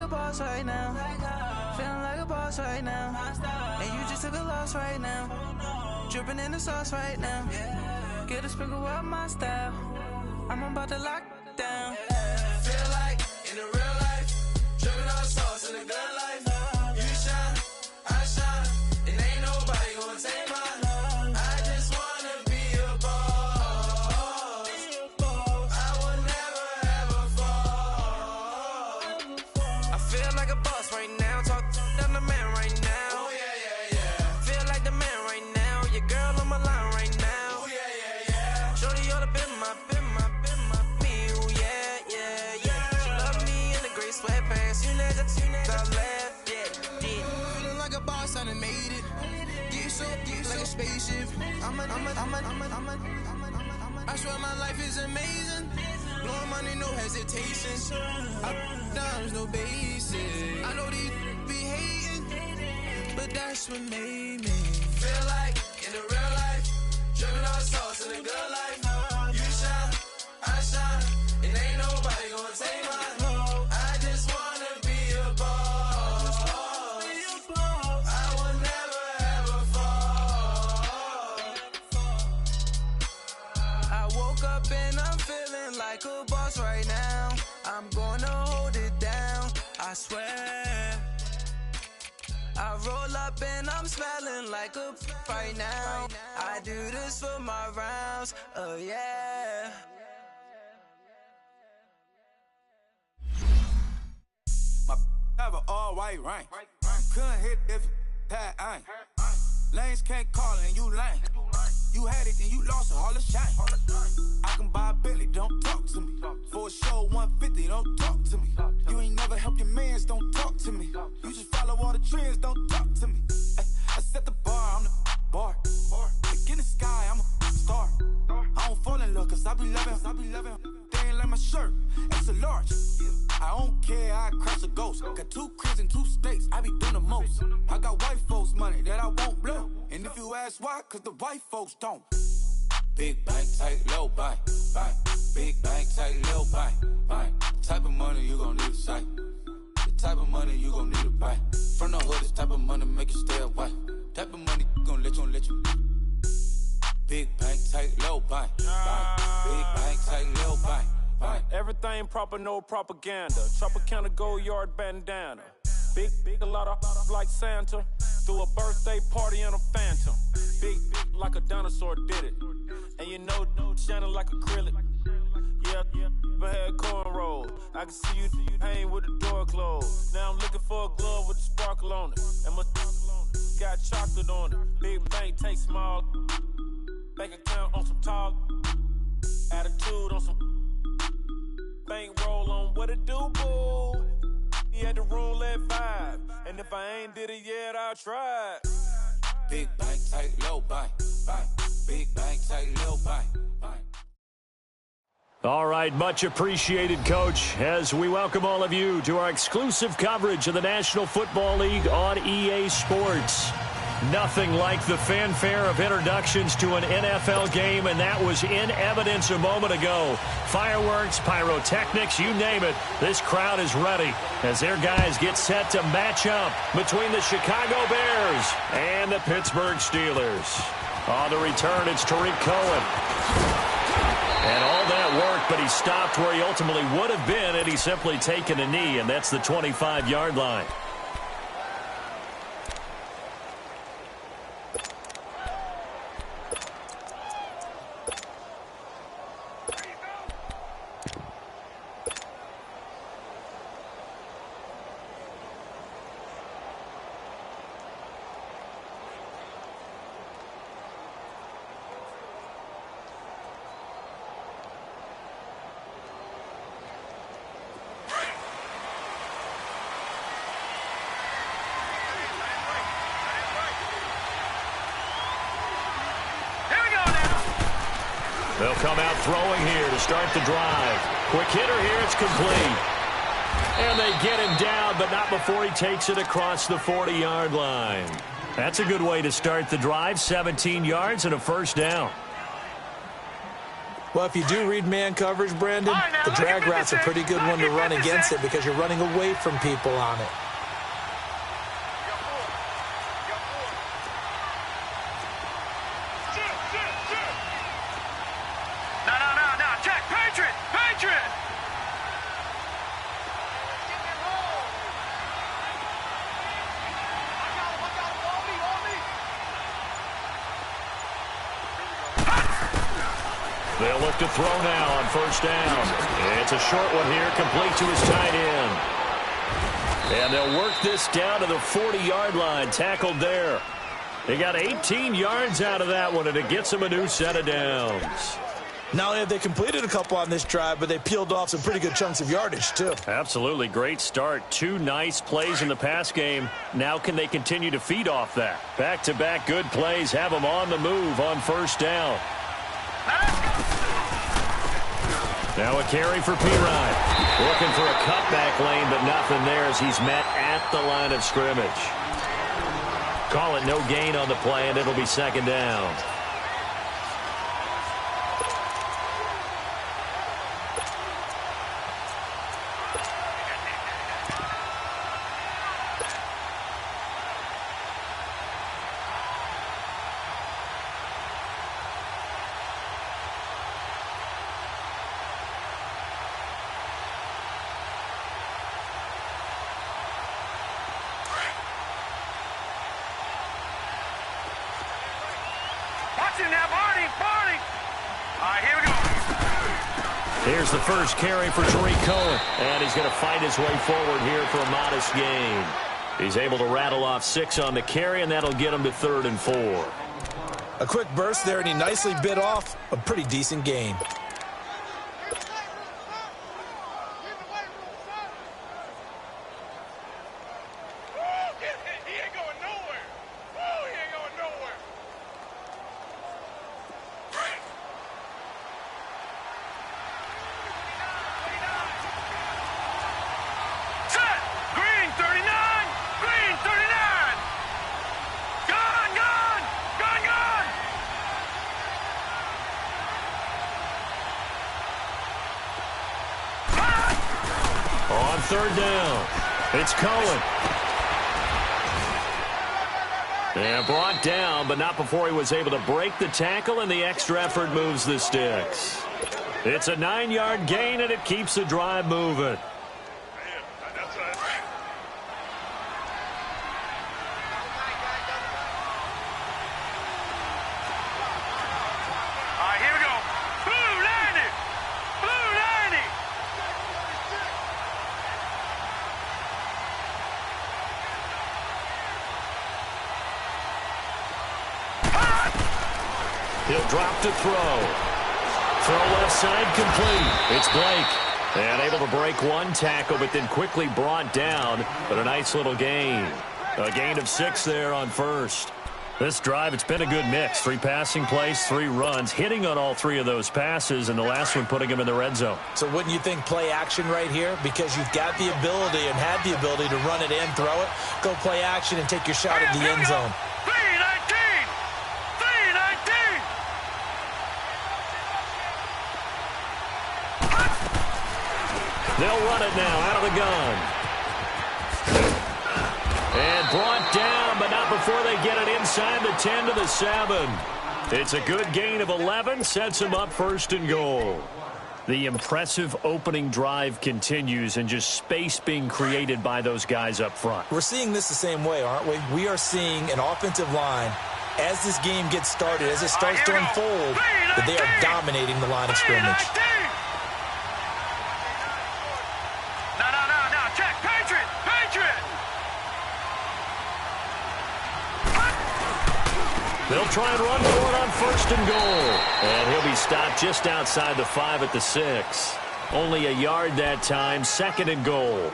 boss right now. Feeling like a boss right now. And you just took a loss right now. Dripping in the sauce right now. Get a sprinkle up my style. I'm about to lock down. Feel like in the real life, dripping on sauce in the good life. You shine, I shine, and ain't nobody gonna take mine. I just wanna be a boss. I will never ever fall. I feel like a boss right now. Talk down the man right now. Oh yeah, yeah, yeah. Feel like the man right now. Your girl on my line right now. Oh yeah, yeah, yeah. Shorty ought to been my me. Ooh, yeah, yeah, yeah. She love me in the gray sweatpants. You never left, yeah. Feeling like a boss, I done made it. Get so like a spaceship. I swear my life is amazing. Blowing money, no hesitation. Dimes, no basic. I know these be hating, but that's what made me feel like in the real life, dripping on sauce in the good life. You shine, I shine, and ain't nobody gonna take mine. I just wanna be a boss. I will never ever fall. I woke up and I'm feeling like a boss right now. I'm gonna hold it down, I swear. I roll up and I'm smelling like a right now. I do this for my rounds, oh yeah. My have an all white ring. Couldn't hit if it had ain't. Lanes can't call it and you lame. You had it and you lost it, all the shame. I can buy a Bentley, don't talk to me. For a show 150, don't talk to me. You ain't never helped your mans, don't talk to me. You just follow all the trends, don't talk to me. I set the bar, I'm the bar. Like in the sky, I'm a star. I don't fall in love, cause I be loving. They ain't like my shirt, it's a large. I don't care, I crush a ghost. Got 2 cribs in 2 states, I be doing the most. I got white folks money that I won't blow. And if you ask why, cause the white folks don't. Big bank, tight, low bank, bank. Big bank, tight, low bank, bank. Type of money you gon' need a sight. The type of money you gon' need a buy. From the hood, this type of money make you stay away. Type of money gon' let you. Big bank, tight, low bank, bank. Big bank, tight, low bank. Everything proper, no propaganda. Tropicana gold yard bandana. Big, a lot of like Santa. Threw a birthday party in a phantom. Big like a dinosaur did it. And you know, shining like acrylic. Yeah, but had cornrow. I can see you hang with the door closed. Now I'm looking for a glove with a sparkle on it. And my got chocolate on it. Big bank, take small. Bank account on some talk. Attitude on some. Bankroll on what it do, boo. He had the roulette vibe, and if I ain't did it yet, I'll try. Big bank, tight, low bank, bank. Big bank, tight, low bank, bank. All right, much appreciated, Coach, as we welcome all of you to our exclusive coverage of the National Football League on EA Sports. Nothing like the fanfare of introductions to an NFL game, and that was in evidence a moment ago. Fireworks, pyrotechnics, you name it. This crowd is ready as their guys get set to match up between the Chicago Bears and the Pittsburgh Steelers. On the return, it's Tariq Cohen. And all that worked, but he stopped where he ultimately would have been had he simply taken a knee, and that's the 25-yard line. They'll come out throwing here to start the drive. Quick hitter here, it's complete. And they get him down, but not before he takes it across the 40-yard line. That's a good way to start the drive, 17 yards and a first down. Well, if you do read man coverage, Brandon, the drag route's a pretty good one to run against it because you're running away from people on it. No, check, Patriot! They'll look to throw now on first down. It's a short one here, complete to his tight end. And they'll work this down to the 40-yard line, tackled there. They got 18 yards out of that one, and it gets them a new set of downs. Not only have they completed a couple on this drive, but they peeled off some pretty good chunks of yardage, too. Absolutely. Great start. 2 nice plays in the pass game. Now can they continue to feed off that? Back-to-back good plays have them on the move on first down. Now a carry for Pirine. Looking for a cutback lane, but nothing there as he's met at the line of scrimmage. Call it no gain on the play, and it'll be second down. Here's the first carry for Tariq Cohen, and he's going to fight his way forward here for a modest gain. He's able to rattle off 6 on the carry, and that'll get him to 3rd and 4. A quick burst there, and he nicely bit off a pretty decent gain. On 3rd down, it's Cohen. And brought down, but not before he was able to break the tackle, and the extra effort moves the sticks. It's a 9-yard gain, and it keeps the drive moving. He'll drop to throw. Throw left side complete. It's Blake. And able to break one tackle, but then quickly brought down. But a nice little gain. A gain of 6 there on first. This drive, it's been a good mix. 3 passing plays, 3 runs, hitting on all 3 of those passes, and the last one putting him in the red zone. So wouldn't you think play action right here? Because you've got the ability and had the ability to run it and throw it. Go play action and take your shot at the end zone. They'll run it now out of the gun. And brought down, but not before they get it inside the 10 to the 7. It's a good gain of 11, sets them up 1st and goal. The impressive opening drive continues, and just space being created by those guys up front. We're seeing this the same way, aren't we? We are seeing an offensive line, as this game gets started, as it starts to unfold, that they are dominating the line of scrimmage. They'll try and run for it on 1st and goal. And he'll be stopped just outside the 5 at the 6. Only a yard that time, 2nd and goal.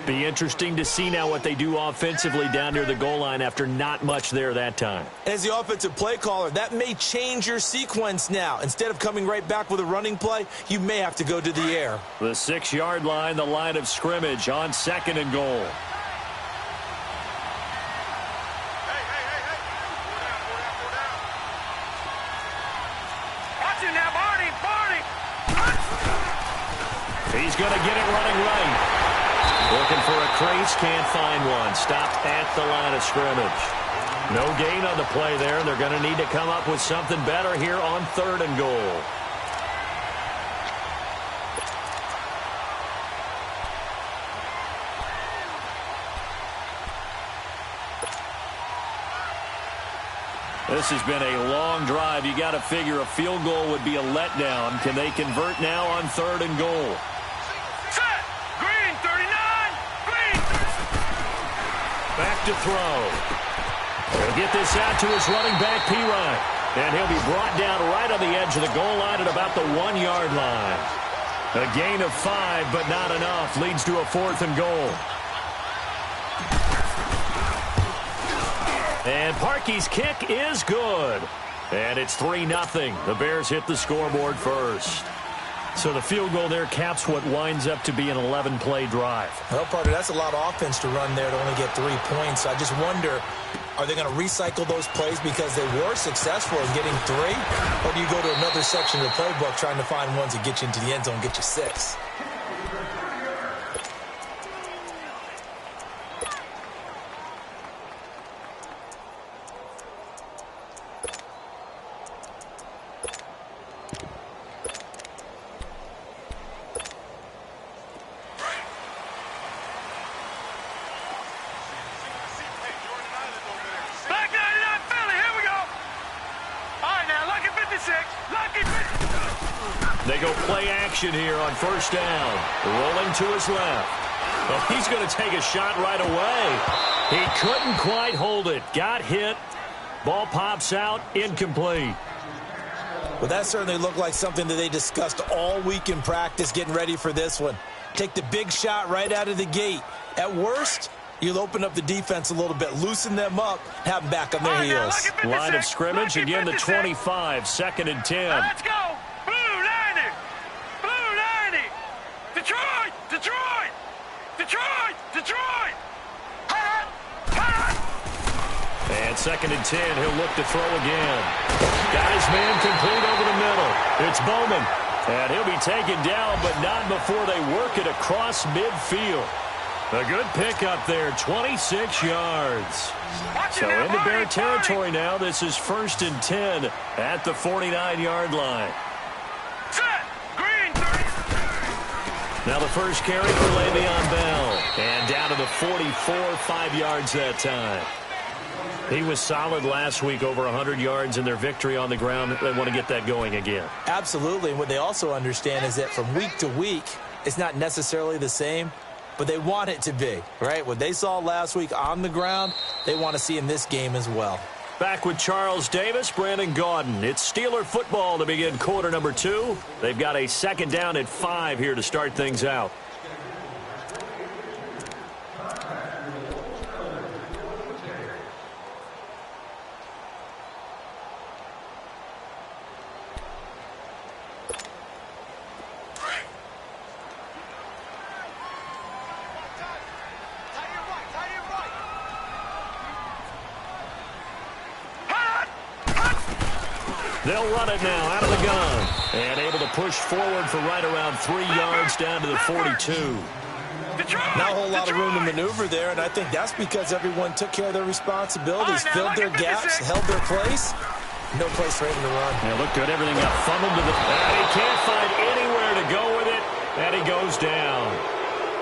Be interesting to see now what they do offensively down near the goal line after not much there that time. As the offensive play caller, that may change your sequence now. Instead of coming right back with a running play, you may have to go to the air. The 6-yard line, the line of scrimmage on 2nd and goal. Watch it now, Barney! he's going to get it running right. Looking for a crease, can't find one. Stopped at the line of scrimmage. No gain on the play there. They're going to need to come up with something better here on 3rd and goal. This has been a long drive. You got to figure a field goal would be a letdown. Can they convert now on 3rd and goal? Set! Green, 39! Green! Back to throw. He'll get this out to his running back, P-Ryan. And he'll be brought down right on the edge of the goal line at about the 1-yard line. A gain of 5, but not enough. Leads to a 4th and goal. And Parkey's kick is good. And it's 3-0. The Bears hit the scoreboard first. So the field goal there caps what winds up to be an 11-play drive. Well, partner, that's a lot of offense to run there to only get 3 points. I just wonder, are they going to recycle those plays because they were successful in getting 3? Or do you go to another section of the playbook trying to find ones that get you into the end zone and get you 6? They go play action here on 1st down. Rolling to his left. Oh, he's going to take a shot right away. He couldn't quite hold it. Got hit. Ball pops out. Incomplete. Well, that certainly looked like something that they discussed all week in practice getting ready for this one. Take the big shot right out of the gate. At worst, you'll open up the defense a little bit, loosen them up, have them back on their heels. Line of scrimmage, again the 25, 2nd and 10. Let's go! Blue 90! Blue 90! Detroit! Detroit! Detroit! Detroit! Hot! Hot! And 2nd and 10, he'll look to throw again. Got his man complete over the middle. It's Bowman. And he'll be taken down, but not before they work it across midfield. A good pickup there, 26 yards. So into Bear territory now. This is 1st and 10 at the 49-yard line. Set! Green 30! Now the first carry for Le'Veon Bell. And down to the 44, 5 yards that time. He was solid last week, over 100 yards in their victory on the ground. They want to get that going again. Absolutely. And what they also understand is that from week to week, it's not necessarily the same, but they want it to be, right? What they saw last week on the ground, they want to see in this game as well. Back with Charles Davis, Brandon Gaudin. It's Steeler football to begin quarter number 2. They've got a 2nd down at 5 here to start things out. They'll run it now out of the gun. And able to push forward for right around 3 yards down to the 42. Not a whole lot of room to maneuver there, and I think that's because everyone took care of their responsibilities, filled their gaps, held their place. No place for him to run. Yeah, looked good. Everything got funneled to the... And he can't find anywhere to go with it, and he goes down.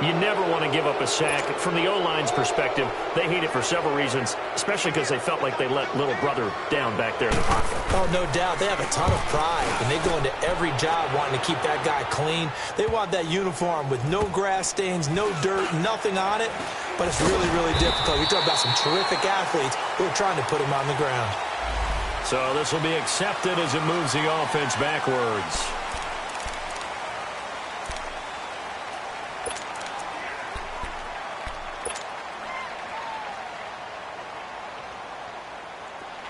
You never want to give up a sack. From the O-line's perspective, they hate it for several reasons, especially because they felt like they let little brother down back there in the pocket. Oh, no doubt. They have a ton of pride, and they go into every job wanting to keep that guy clean. They want that uniform with no grass stains, no dirt, nothing on it, but it's really, really difficult. We talk about some terrific athletes who are trying to put him on the ground. So this will be accepted as it moves the offense backwards.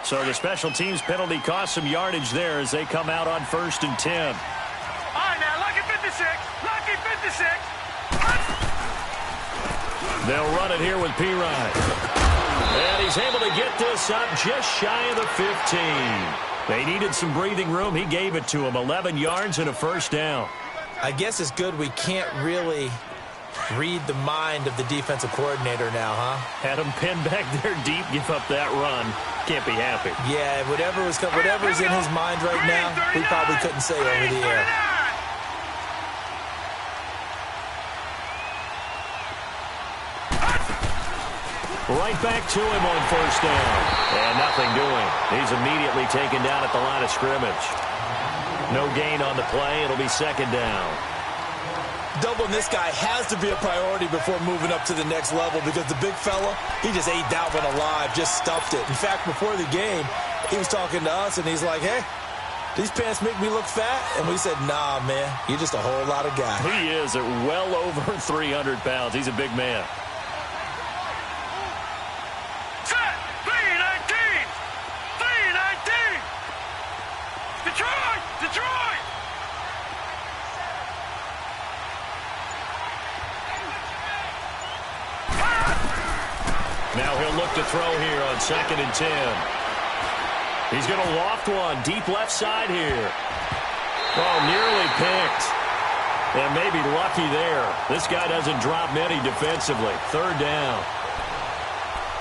So the special teams penalty cost some yardage there as they come out on 1st and 10. All right, now, lucky 56. Lucky 56. They'll run it here with P-Ryan. And he's able to get this up just shy of the 15. They needed some breathing room. He gave it to him. 11 yards and a 1st down. I guess it's good we can't really read the mind of the defensive coordinator now, huh? Had him pinned back there deep, give up that run. Can't be happy. Yeah, whatever's in his mind right now, we probably couldn't say over the air. Right back to him on first down. And nothing doing. He's immediately taken down at the line of scrimmage. No gain on the play. It'll be second down. Doubling this guy has to be a priority before moving up to the next level because the big fella, he just ate that one alive, just stuffed it. In fact, before the game, he was talking to us, and he's like, hey, these pants make me look fat? And we said, nah, man, you're just a whole lot of guy. He is at well over 300 pounds. He's a big man. Set! 319! 319! Detroit! Detroit! Now he'll look to throw here on 2nd and 10. He's going to loft one deep left side here. Oh, nearly picked. And maybe lucky there. This guy doesn't drop many defensively. 3rd down.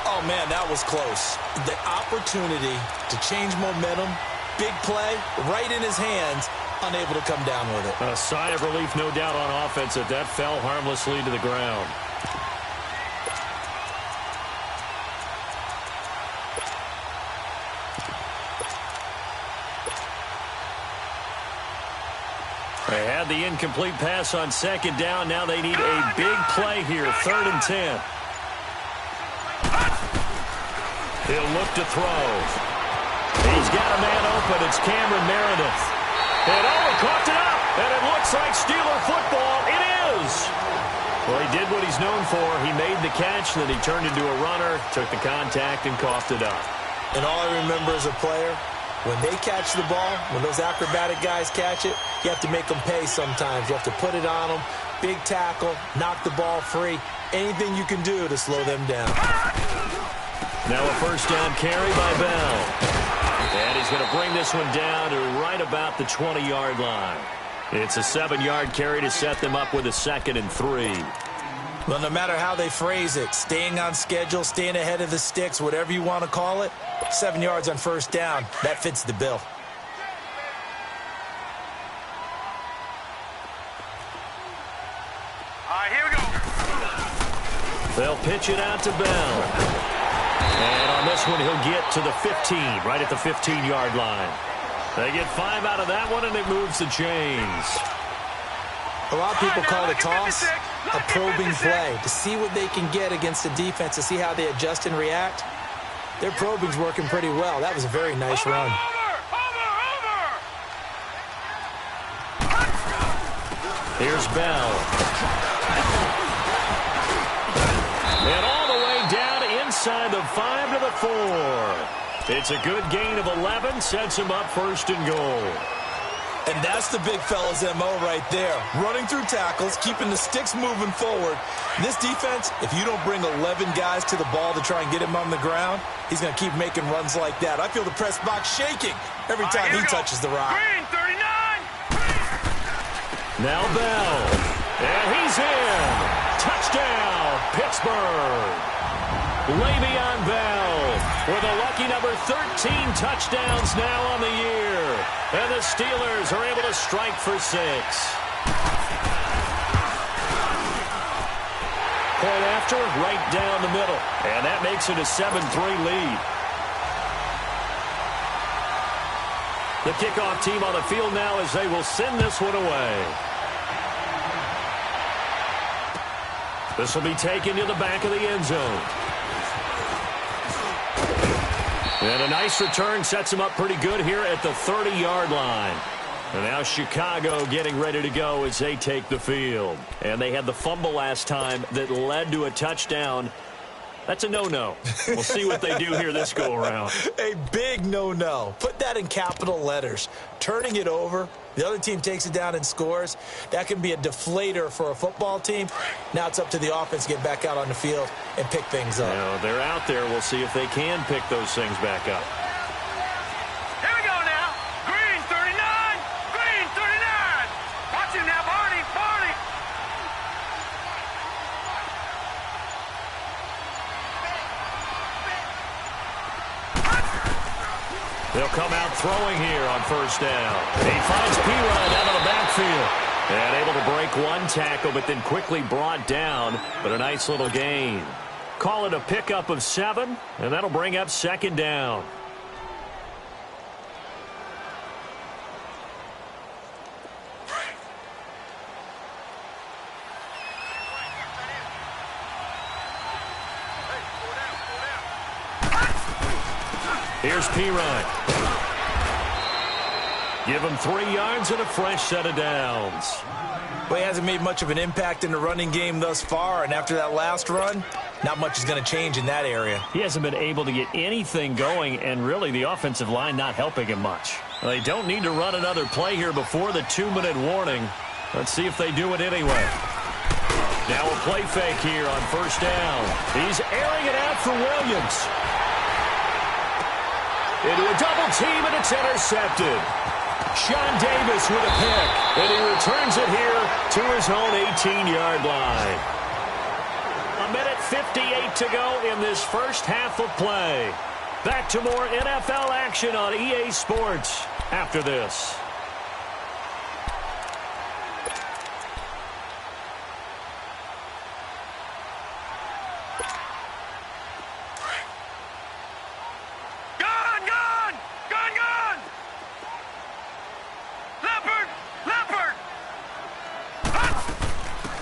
Oh, man, that was close. The opportunity to change momentum, big play, right in his hands, unable to come down with it. A sigh of relief, no doubt, on offense that fell harmlessly to the ground. They had the incomplete pass on 2nd down. Now they need a big play here. 3rd and 10. He'll look to throw. He's got a man open. It's Cameron Meredith. And he caught it up. And it looks like Steeler football. It is. Well, he did what he's known for. He made the catch, then he turned into a runner, took the contact, and coughed it up. And all I remember as a player, when they catch the ball, when those acrobatic guys catch it, you have to make them pay sometimes. You have to put it on them, big tackle, knock the ball free, anything you can do to slow them down. Now a first down carry by Bell. And he's going to bring this one down to right about the 20-yard line. It's a 7-yard carry to set them up with a 2nd and 3. Well, no matter how they phrase it, staying on schedule, staying ahead of the sticks, whatever you want to call it, 7 yards on first down, that fits the bill. All right, here we go. They'll pitch it out to Bell. And on this one, he'll get to the 15, right at the 15-yard line. They get 5 out of that one, and it moves the chains. A lot of people call the toss a probing play to see what they can get against the defense, to see how they adjust and react. Their probing's working pretty well. That was a very nice run. Here's Bell. And all the way down inside the 5 to the 4. It's a good gain of 11, sets him up 1st and goal. And that's the big fella's MO right there. Running through tackles, keeping the sticks moving forward. This defense, if you don't bring 11 guys to the ball to try and get him on the ground, he's going to keep making runs like that. I feel the press box shaking every time he touches the rock. Green, 39. Now Bell. And he's in. Touchdown, Pittsburgh. Le'Veon Bell with a lucky number 13 touchdowns now on the year. And the Steelers are able to strike for 6. Point after, right down the middle. And that makes it a 7-3 lead. The kickoff team on the field now as they will send this one away. This will be taken to the back of the end zone. And a nice return sets him up pretty good here at the 30-yard line. And now Chicago getting ready to go as they take the field. And they had the fumble last time that led to a touchdown. That's a no-no. We'll see what they do here this go-around. A big no-no. Put that in capital letters. Turning it over, the other team takes it down and scores. That can be a deflator for a football team. Now it's up to the offense to get back out on the field and pick things up. Now, they're out there. We'll see if they can pick those things back up. Here we go now. Green, 39. Green, 39. Watch him now, Barney. They'll come out throwing here on first down. He finds P-Ryan out of the backfield. And able to break one tackle, but then quickly brought down. But a nice little gain. Call it a pickup of 7, and that'll bring up second down. Here's P-Ryan. Give him 3 yards and a fresh set of downs. Well, he hasn't made much of an impact in the running game thus far, and after that last run, not much is going to change in that area. He hasn't been able to get anything going, and really the offensive line not helping him much. They don't need to run another play here before the 2-minute warning. Let's see if they do it anyway. Now a play fake here on first down. He's airing it out for Williams. Into a double team, and it's intercepted. Sean Davis with a pick, and he returns it here to his own 18-yard line. 1:58 to go in this first half of play. Back to more NFL action on EA Sports after this.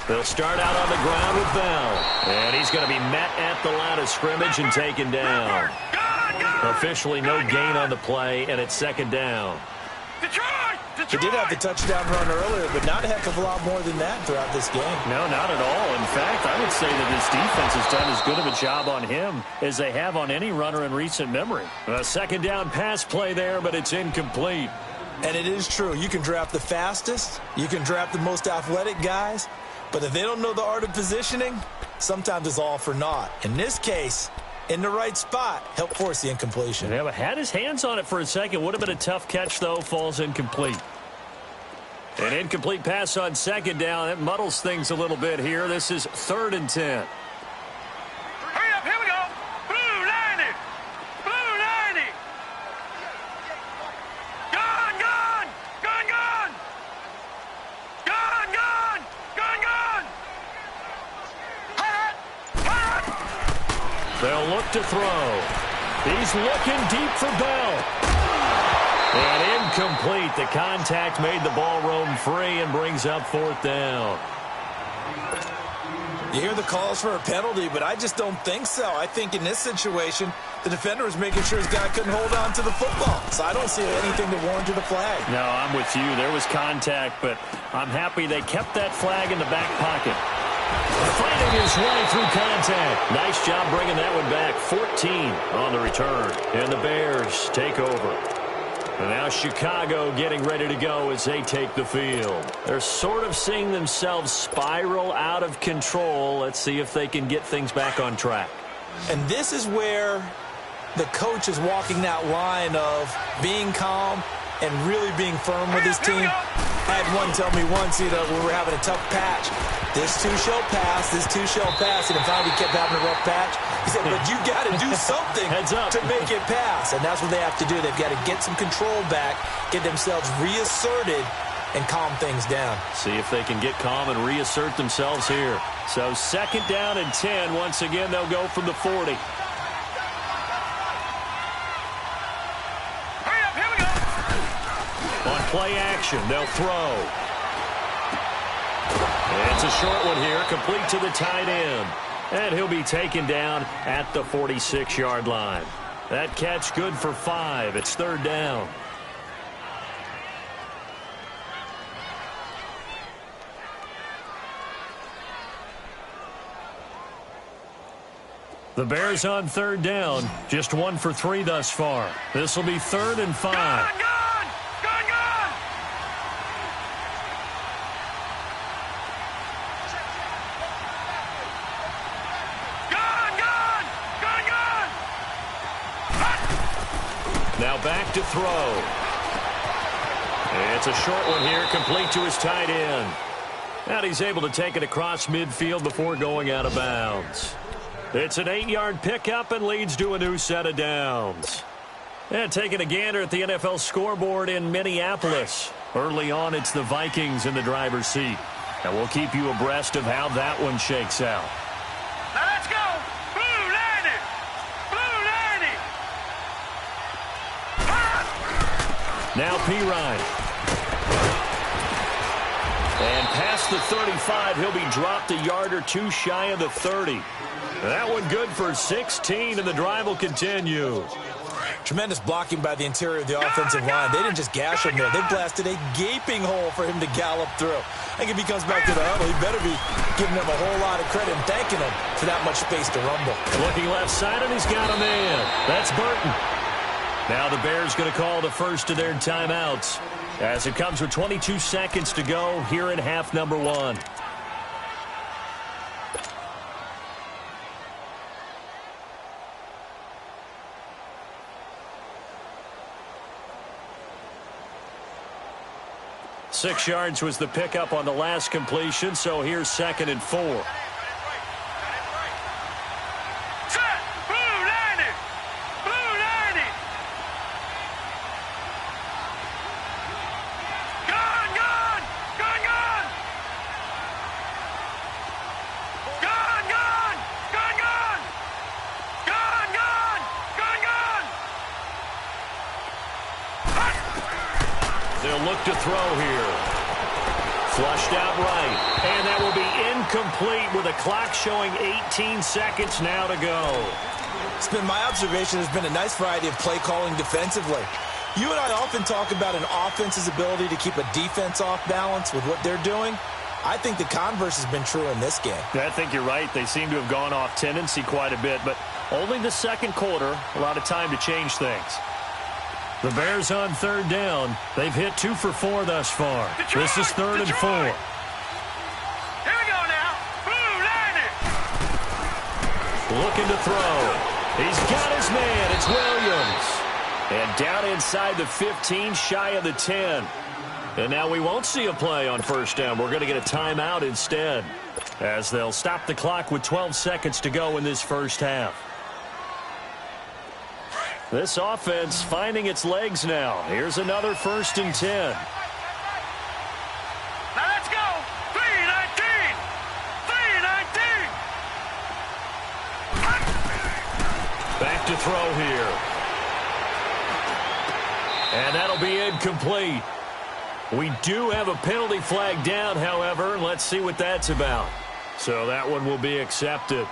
They'll start out on the ground with Bell. And he's going to be met at the line of scrimmage and taken down. Officially no gain on the play, and it's second down. He did have the touchdown run earlier, but not a heck of a lot more than that throughout this game. No, not at all. In fact, I would say that this defense has done as good of a job on him as they have on any runner in recent memory. A second down pass play there, but it's incomplete. And it is true. You can draft the fastest. You can draft the most athletic guys. But if they don't know the art of positioning, sometimes it's all for naught. In this case, in the right spot, help force the incompletion. Yeah, but had his hands on it for a second. Would have been a tough catch, though. Falls incomplete. An incomplete pass on second down. It muddles things a little bit here. This is 3rd and 10. Hurry up, here we go. Blue 90. Blue 90. Gone, gone. Gone, gone. Gone, gone. Gone, gone. Hot, hot. They'll look to throw. He's looking deep for Bell. And incomplete. The contact made the ball roam free and brings up 4th down. You hear the calls for a penalty, but I just don't think so. I think in this situation, the defender was making sure his guy couldn't hold on to the football. So I don't see anything that warranted a flag. No, I'm with you. There was contact, but I'm happy they kept that flag in the back pocket. Fighting his way through contact. Nice job bringing that one back. 14 on the return. And the Bears take over. And now Chicago getting ready to go as they take the field. They're sort of seeing themselves spiral out of control. Let's see if they can get things back on track. And this is where the coach is walking that line of being calm and really being firm with his team. I had one tell me once, when we were having a tough patch, this too shall pass, this too shall pass, and finally kept having a rough patch. He said, but you got to do something to make it pass, and that's what they have to do. They've got to get some control back, get themselves reasserted, and calm things down. See if they can get calm and reassert themselves here. So 2nd down and 10. Once again, they'll go from the 40. On play action, they'll throw. It's a short one here, complete to the tight end. And he'll be taken down at the 46-yard line. That catch good for 5. It's 3rd down. The Bears on 3rd down, just 1 for 3 thus far. This will be 3rd and 5. Gone, gone. Gone, gone. Gone, gone. Gone, gone. Hot. Now back to throw. It's a short one here, complete to his tight end. And he's able to take it across midfield before going out of bounds. It's an 8-yard pickup and leads to a new set of downs. And taking a gander at the NFL scoreboard in Minneapolis. Early on, it's the Vikings in the driver's seat. And we'll keep you abreast of how that one shakes out. Now let's go. Blue 90. Blue 90. Now Pirine. And past the 35, he'll be dropped a yard or two shy of the 30. That one good for 16, and the drive will continue. Tremendous blocking by the interior of the offensive line. They didn't just gash him there. They blasted a gaping hole for him to gallop through. I think if he comes back to the huddle, he better be giving them a whole lot of credit and thanking them for that much space to rumble. Looking left side, and he's got a man. That's Burton. Now the Bears going to call the first of their timeouts as it comes with 22 seconds to go here in half number 1. Six yards was the pickup on the last completion, so here's 2nd and 4. Set. Blue 90. Blue 90. Gone, gone. Gone, gone. Gone, gone. Gone, gone. Gone, gone. Gone, gone. They'll look to throw here. Flushed out right. And that will be incomplete with a clock showing 18 seconds now to go. It's been my observation there's been a nice variety of play calling defensively. You and I often talk about an offense's ability to keep a defense off balance with what they're doing. I think the converse has been true in this game. I think you're right. They seem to have gone off tendency quite a bit, but only the second quarter, a lot of time to change things. The Bears on 3rd down. They've hit 2 for 4 thus far. Detroit, This is 3rd and 4. Here we go now. Blue 90. Looking to throw. He's got his man. It's Williams. And down inside the 15, shy of the 10. And now we won't see a play on 1st down. We're going to get a timeout instead, as they'll stop the clock with 12 seconds to go in this first half. This offense finding its legs now. Here's another 1st and 10. Now let's go. 319. 319. Back to throw here. And that'll be incomplete. We do have a penalty flag down, however. Let's see what that's about. So that one will be accepted.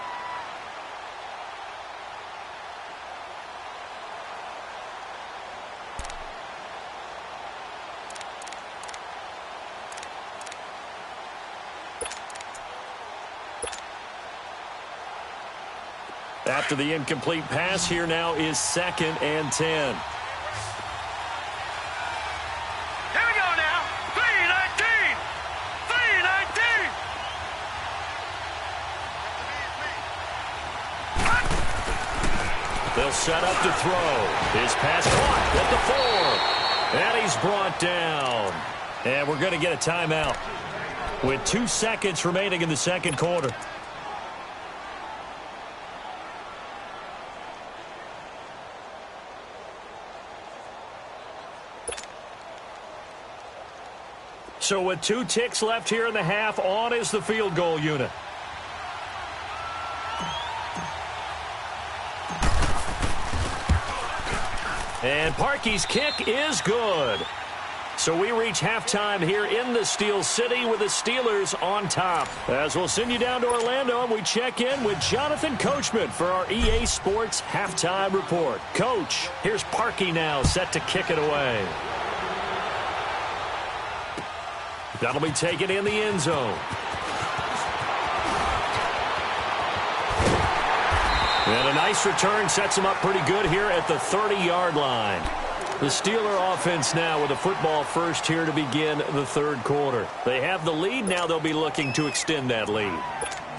After the incomplete pass, here now is 2nd and 10. Here we go now. 319. 319. They'll set up to throw. His pass caught at the 4. And he's brought down. And we're going to get a timeout with 2 seconds remaining in the second quarter. So with 2 ticks left here in the half, on is the field goal unit. And Parkey's kick is good. So we reach halftime here in the Steel City with the Steelers on top. As we'll send you down to Orlando and we check in with Jonathan Coachman for our EA Sports Halftime Report. Coach, here's Parkey now set to kick it away. That'll be taken in the end zone. And a nice return sets him up pretty good here at the 30-yard line. The Steeler offense now with a football first here to begin the third quarter. They have the lead. Now they'll be looking to extend that lead.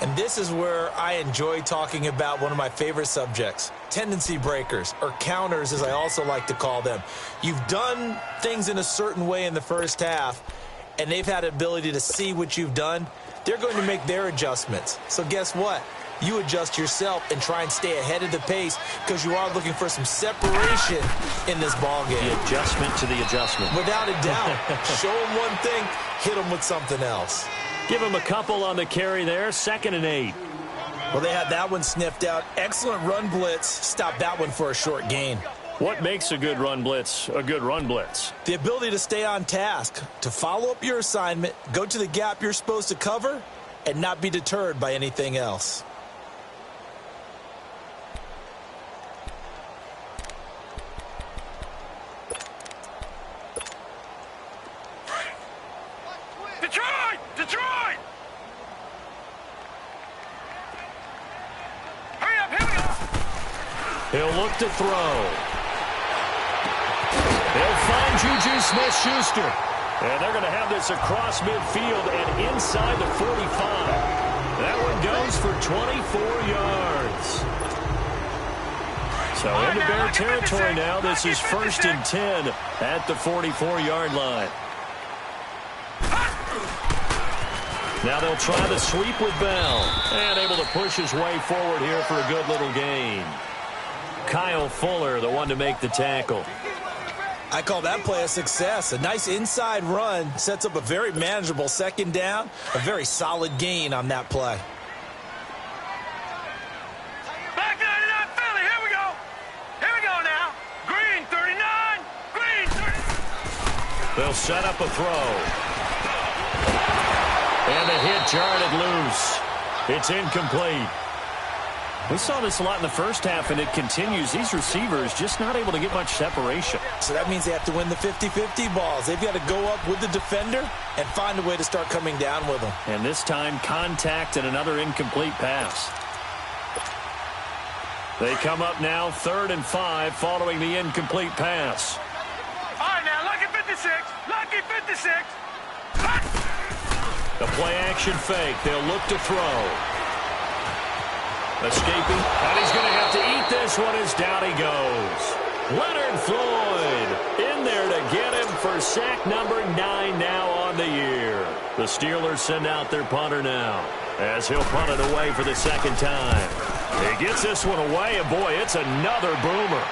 And this is where I enjoy talking about one of my favorite subjects, tendency breakers, or counters as I also like to call them. You've done things in a certain way in the first half, and they've had the ability to see what you've done. They're going to make their adjustments. So guess what? you adjust yourself and try and stay ahead of the pace because you are looking for some separation in this ball game. The adjustment to the adjustment. Without a doubt. Show them one thing, hit them with something else. Give him a couple on the carry there, 2nd and 8. Well, they had that one sniffed out. Excellent run blitz. Stop that one for a short gain. What makes a good run blitz a good run blitz? The ability to stay on task, to follow up your assignment, go to the gap you're supposed to cover, and not be deterred by anything else. Detroit! Detroit! Hurry up, here we go! He'll look to throw. They'll find Juju Smith-Schuster. And they're going to have this across midfield and inside the 45. That one goes for 24 yards. So into Bear territory now. This is 1st and 10 at the 44-yard line. Now they'll try the sweep with Bell. And able to push his way forward here for a good little gain. Kyle Fuller, the one to make the tackle. I call that play a success. A nice inside run sets up a very manageable 2nd down. A very solid gain on that play. Back 99 Philly, here we go! Here we go now! Green 39! Green 39! They'll set up a throw. And the hit jarred it loose. It's incomplete. We saw this a lot in the first half, and it continues. These receivers just not able to get much separation. So that means they have to win the 50-50 balls. They've got to go up with the defender and find a way to start coming down with them. And this time, contact and another incomplete pass. They come up now 3rd and 5 following the incomplete pass. All right, now, lucky 56! Lucky 56! The play-action fake. They'll look to throw. Escaping, and he's going to have to eat this one as down he goes. Leonard Floyd in there to get him for sack number 9 now on the year. The Steelers send out their punter now as he'll punt it away for the 2nd time. He gets this one away, and boy, it's another boomer.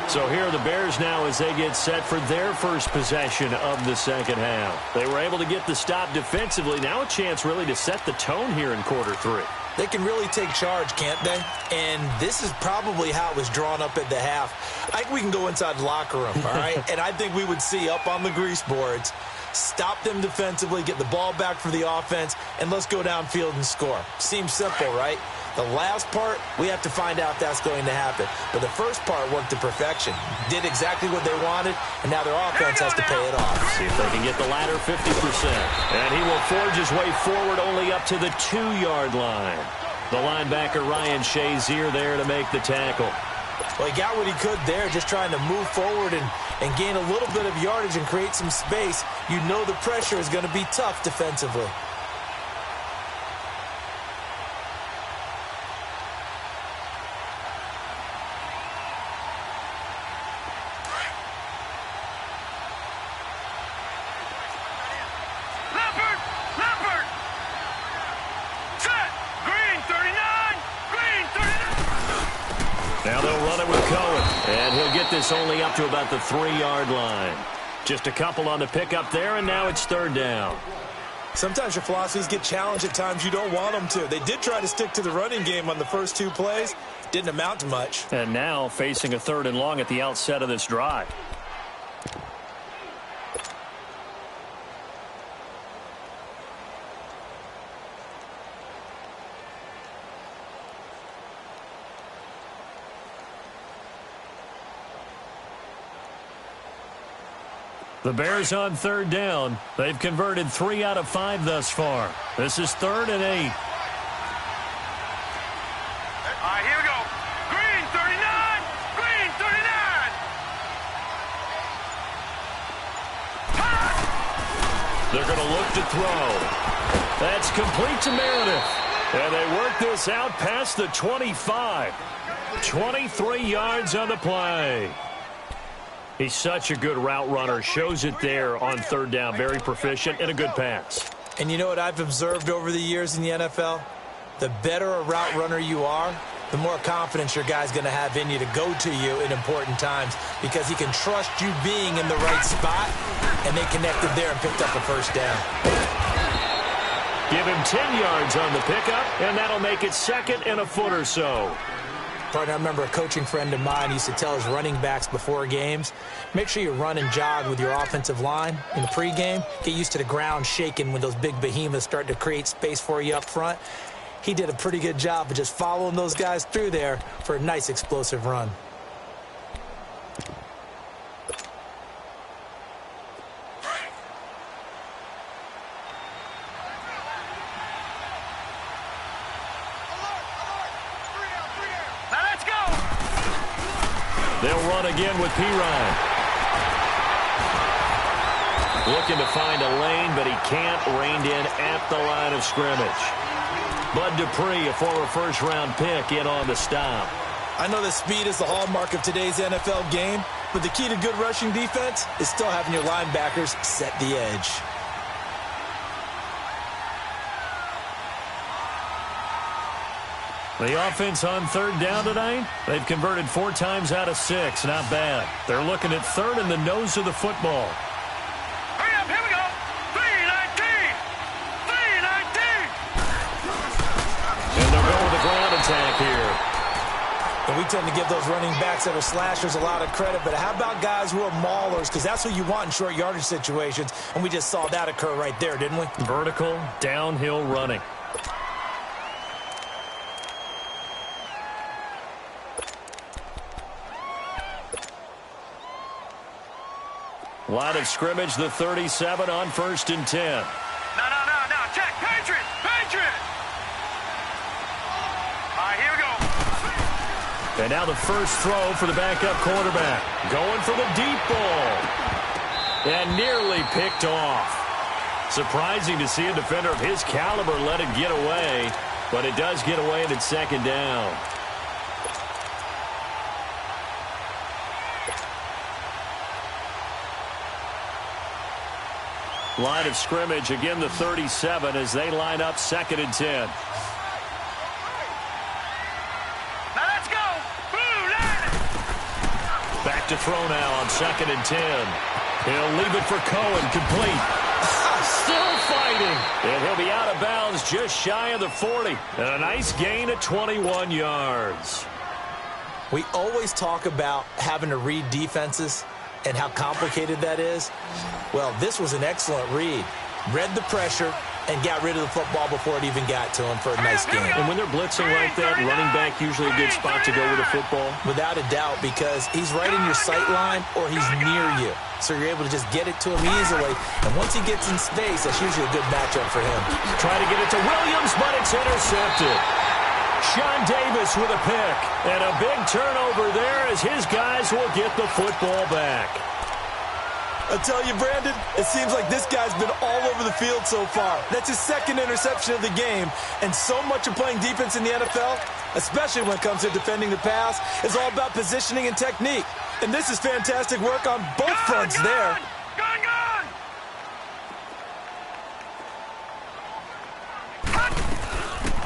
So here are the Bears now as they get set for their first possession of the 2nd half. They were able to get the stop defensively. Now a chance really to set the tone here in quarter 3. They can really take charge, can't they? And this is probably how it was drawn up at the half. I think we can go inside the locker room, all right? And I think we would see up on the grease boards, stop them defensively, get the ball back for the offense, and let's go downfield and score. Seems simple, right? The last part, we have to find out if that's going to happen. But the first part worked to perfection. Did exactly what they wanted, and now their offense has to pay it off. See if they can get the latter 50%. And he will forge his way forward only up to the 2-yard line. The linebacker, Ryan Shazier, there to make the tackle. Well, he got what he could there, just trying to move forward and gain a little bit of yardage and create some space. You know the pressure is going to be tough defensively. This only up to about the 3-yard line. Just a couple on the pickup there, and now it's 3rd down. Sometimes your philosophies get challenged at times you don't want them to. They did try to stick to the running game on the first 2 plays. Didn't amount to much. And now facing a 3rd and long at the outset of this drive. The Bears on 3rd down. They've converted 3 out of 5 thus far. This is 3rd and 8. All right, here we go. Green 39. Green 39. They're going to look to throw. That's complete to Meredith. And they work this out past the 25. 23 yards on the play. He's such a good route runner. Shows it there on third down. Very proficient and a good pass. And you know what I've observed over the years in the NFL? The better a route runner you are, the more confidence your guy's going to have in you to go to you in important times because he can trust you being in the right spot, and they connected there and picked up a first down. Give him 10 yards on the pickup, and that'll make it second and a foot or so. Partner, I remember a coaching friend of mine used to tell his running backs before games, make sure you run and jog with your offensive line in the pregame. Get used to the ground shaking when those big behemoths start to create space for you up front. He did a pretty good job of just following those guys through there for a nice explosive run. They'll run again with Pirine. Looking to find a lane, but he can't. Reined in at the line of scrimmage. Bud Dupree, a former first-round pick, in on the stop. I know that speed is the hallmark of today's NFL game, but the key to good rushing defense is still having your linebackers set the edge. The offense on third down tonight, they've converted 4 times out of 6. Not bad. They're looking at third in the nose of the football. Hurry up, here we go. 3-19. 3-19. And they'll go with the ground attack here. And we tend to give those running backs that are slashers a lot of credit, but how about guys who are maulers? Because that's what you want in short yardage situations, and we just saw that occur right there, didn't we? Vertical, downhill running. Line of scrimmage, the 37 on 1st and 10. No. Check. Patriot. All right, here we go. And now the first throw for the backup quarterback. Going for the deep ball. And nearly picked off. Surprising to see a defender of his caliber let it get away. But it does get away and it's second down. Line of scrimmage, again the 37 as they line up 2nd and 10. Now let's go. Back to throw now on 2nd and 10. He'll leave it for Cohen, complete. Still fighting. And he'll be out of bounds just shy of the 40. And a nice gain of 21 yards. We always talk about having to read defenses and how complicated that is. Well, this was an excellent read. Read the pressure and got rid of the football before it even got to him for a nice game. And when they're blitzing like that, running back usually a good spot to go with a football? Without a doubt, because he's right in your sight line or he's near you. So you're able to just get it to him easily. And once he gets in space, that's usually a good matchup for him. Try to get it to Williams, but it's intercepted. Sean Davis with a pick. And a big turnover there as his guys will get the football back. I tell you, Brandon, it seems like this guy's been all over the field so far. That's his 2nd interception of the game. And so much of playing defense in the NFL, especially when it comes to defending the pass, is all about positioning and technique. And this is fantastic work on both fronts there. Gone!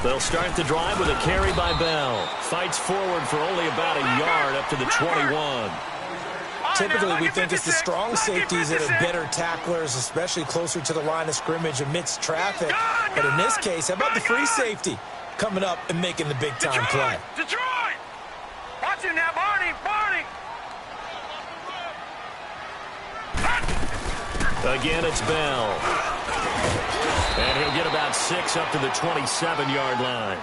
They'll start the drive with a carry by Bell. Fights forward for only about a yard up to the 21. Typically, we think it's the strong safeties that are better tacklers, especially closer to the line of scrimmage amidst traffic. But in this case, how about the free safety coming up and making the big-time play? Detroit! Watch him now, Barney! Again, it's Bell. And he'll get about 6 up to the 27-yard line.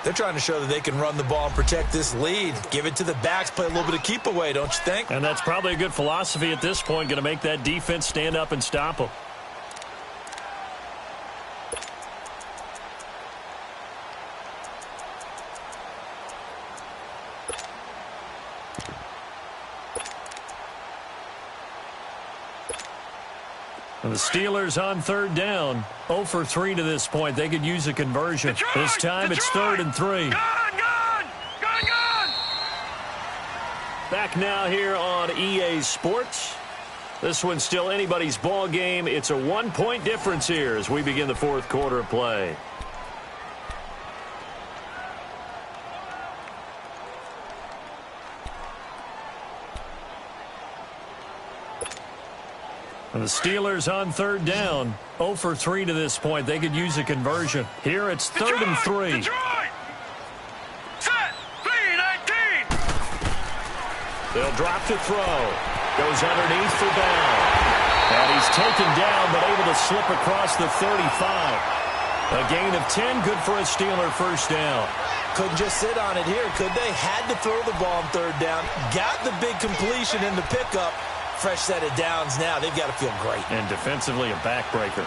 They're trying to show that they can run the ball and protect this lead. Give it to the backs, play a little bit of keep away, don't you think? And that's probably a good philosophy at this point, going to make that defense stand up and stop them. And the Steelers on third down, 0 for 3 to this point. They could use a conversion. This time it's 3rd and 3. Gone! Back back now here on EA Sports. This one's still anybody's ball game. It's a 1-point difference here as we begin the fourth quarter of play. And the Steelers on third down. 0 for 3 to this point. They could use a conversion. Here it's 3rd and 3. Detroit! Set! 3-19! They'll drop to throw. Goes underneath for Bell. And he's taken down but able to slip across the 35. A gain of 10, good for a Steeler first down. Couldn't just sit on it here, could they? Had to throw the ball on third down. Got the big completion in the pickup. Fresh set of downs now. They've got to feel great. And defensively, a backbreaker.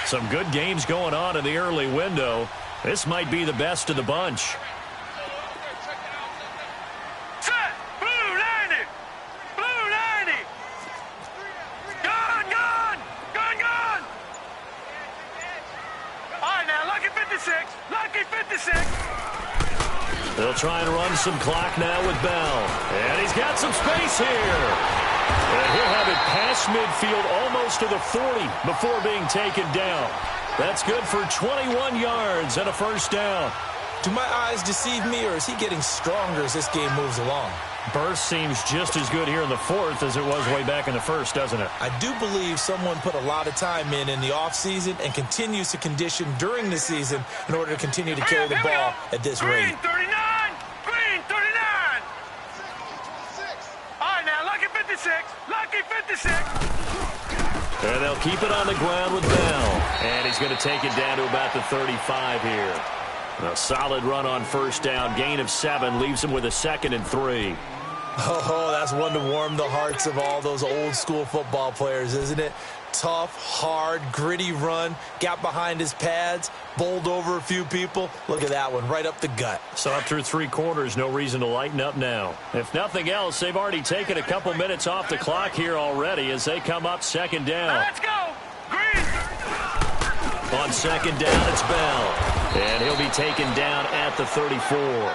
Some good games going on in the early window. This might be the best of the bunch. Set! Blue 90! Blue 90! Gone! Gone! Gone! Gone! All right, now, lucky 56. Lucky 56. They'll try and run some clock now with Bell. And he's got some space here. And he'll have it past midfield almost to the 40 before being taken down. That's good for 21 yards and a first down. Do my eyes deceive me, or is he getting stronger as this game moves along? Burst seems just as good here in the fourth as it was way back in the first, doesn't it? I do believe someone put a lot of time in the offseason and continues to condition during the season in order to continue to carry the ball at this rate. Green 39! Green 39! All right, now, lucky 56. Lucky 56. And they'll keep it on the ground with Bell. And he's going to take it down to about the 35 here. A solid run on first down. Gain of 7 leaves him with a 2nd and 3. Oh, that's one to warm the hearts of all those old school football players, isn't it? Tough, hard, gritty run. Got behind his pads, bowled over a few people. Look at that one, right up the gut. So up through 3 quarters, no reason to lighten up now. If nothing else, they've already taken a couple minutes off the clock here already as they come up 2nd down. Let's go! Green! On 2nd down, it's Bell. And he'll be taken down at the 34.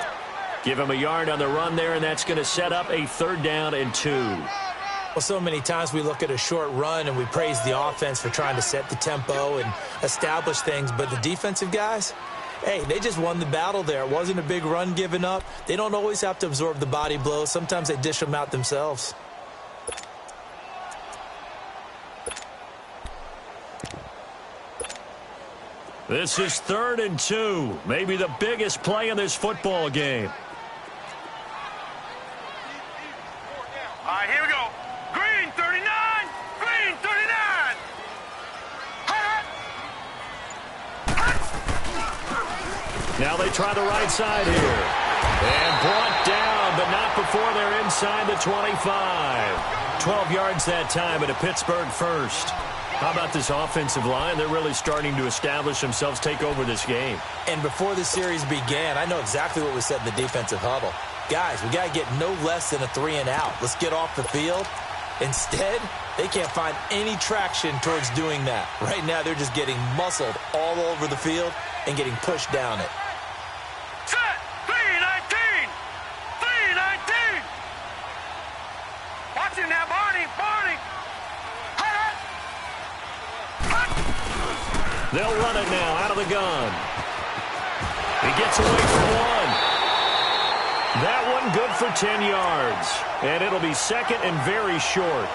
Give him a yard on the run there, and that's going to set up a 3rd down and 2. Well, so many times we look at a short run and we praise the offense for trying to set the tempo and establish things, but the defensive guys, hey, they just won the battle there. It wasn't a big run given up. They don't always have to absorb the body blows. Sometimes they dish them out themselves. This is 3rd and 2, maybe the biggest play in this football game. All right, here we go. Green 39! Green 39! Now they try the right side here. And brought down, but not before they're inside the 25. 12 yards that time at a Pittsburgh first. How about this offensive line? They're really starting to establish themselves, take over this game. And before the series began, I know exactly what we said in the defensive huddle. Guys, we got to get no less than a 3 and out. Let's get off the field. Instead, they can't find any traction towards doing that. Right now, they're just getting muscled all over the field and getting pushed down it. Set! 3-19! 3-19! Watch him now, Barney! Barney! They'll run it now out of the gun. He gets away from one. That one good for 10 yards. And it'll be 2nd and very short.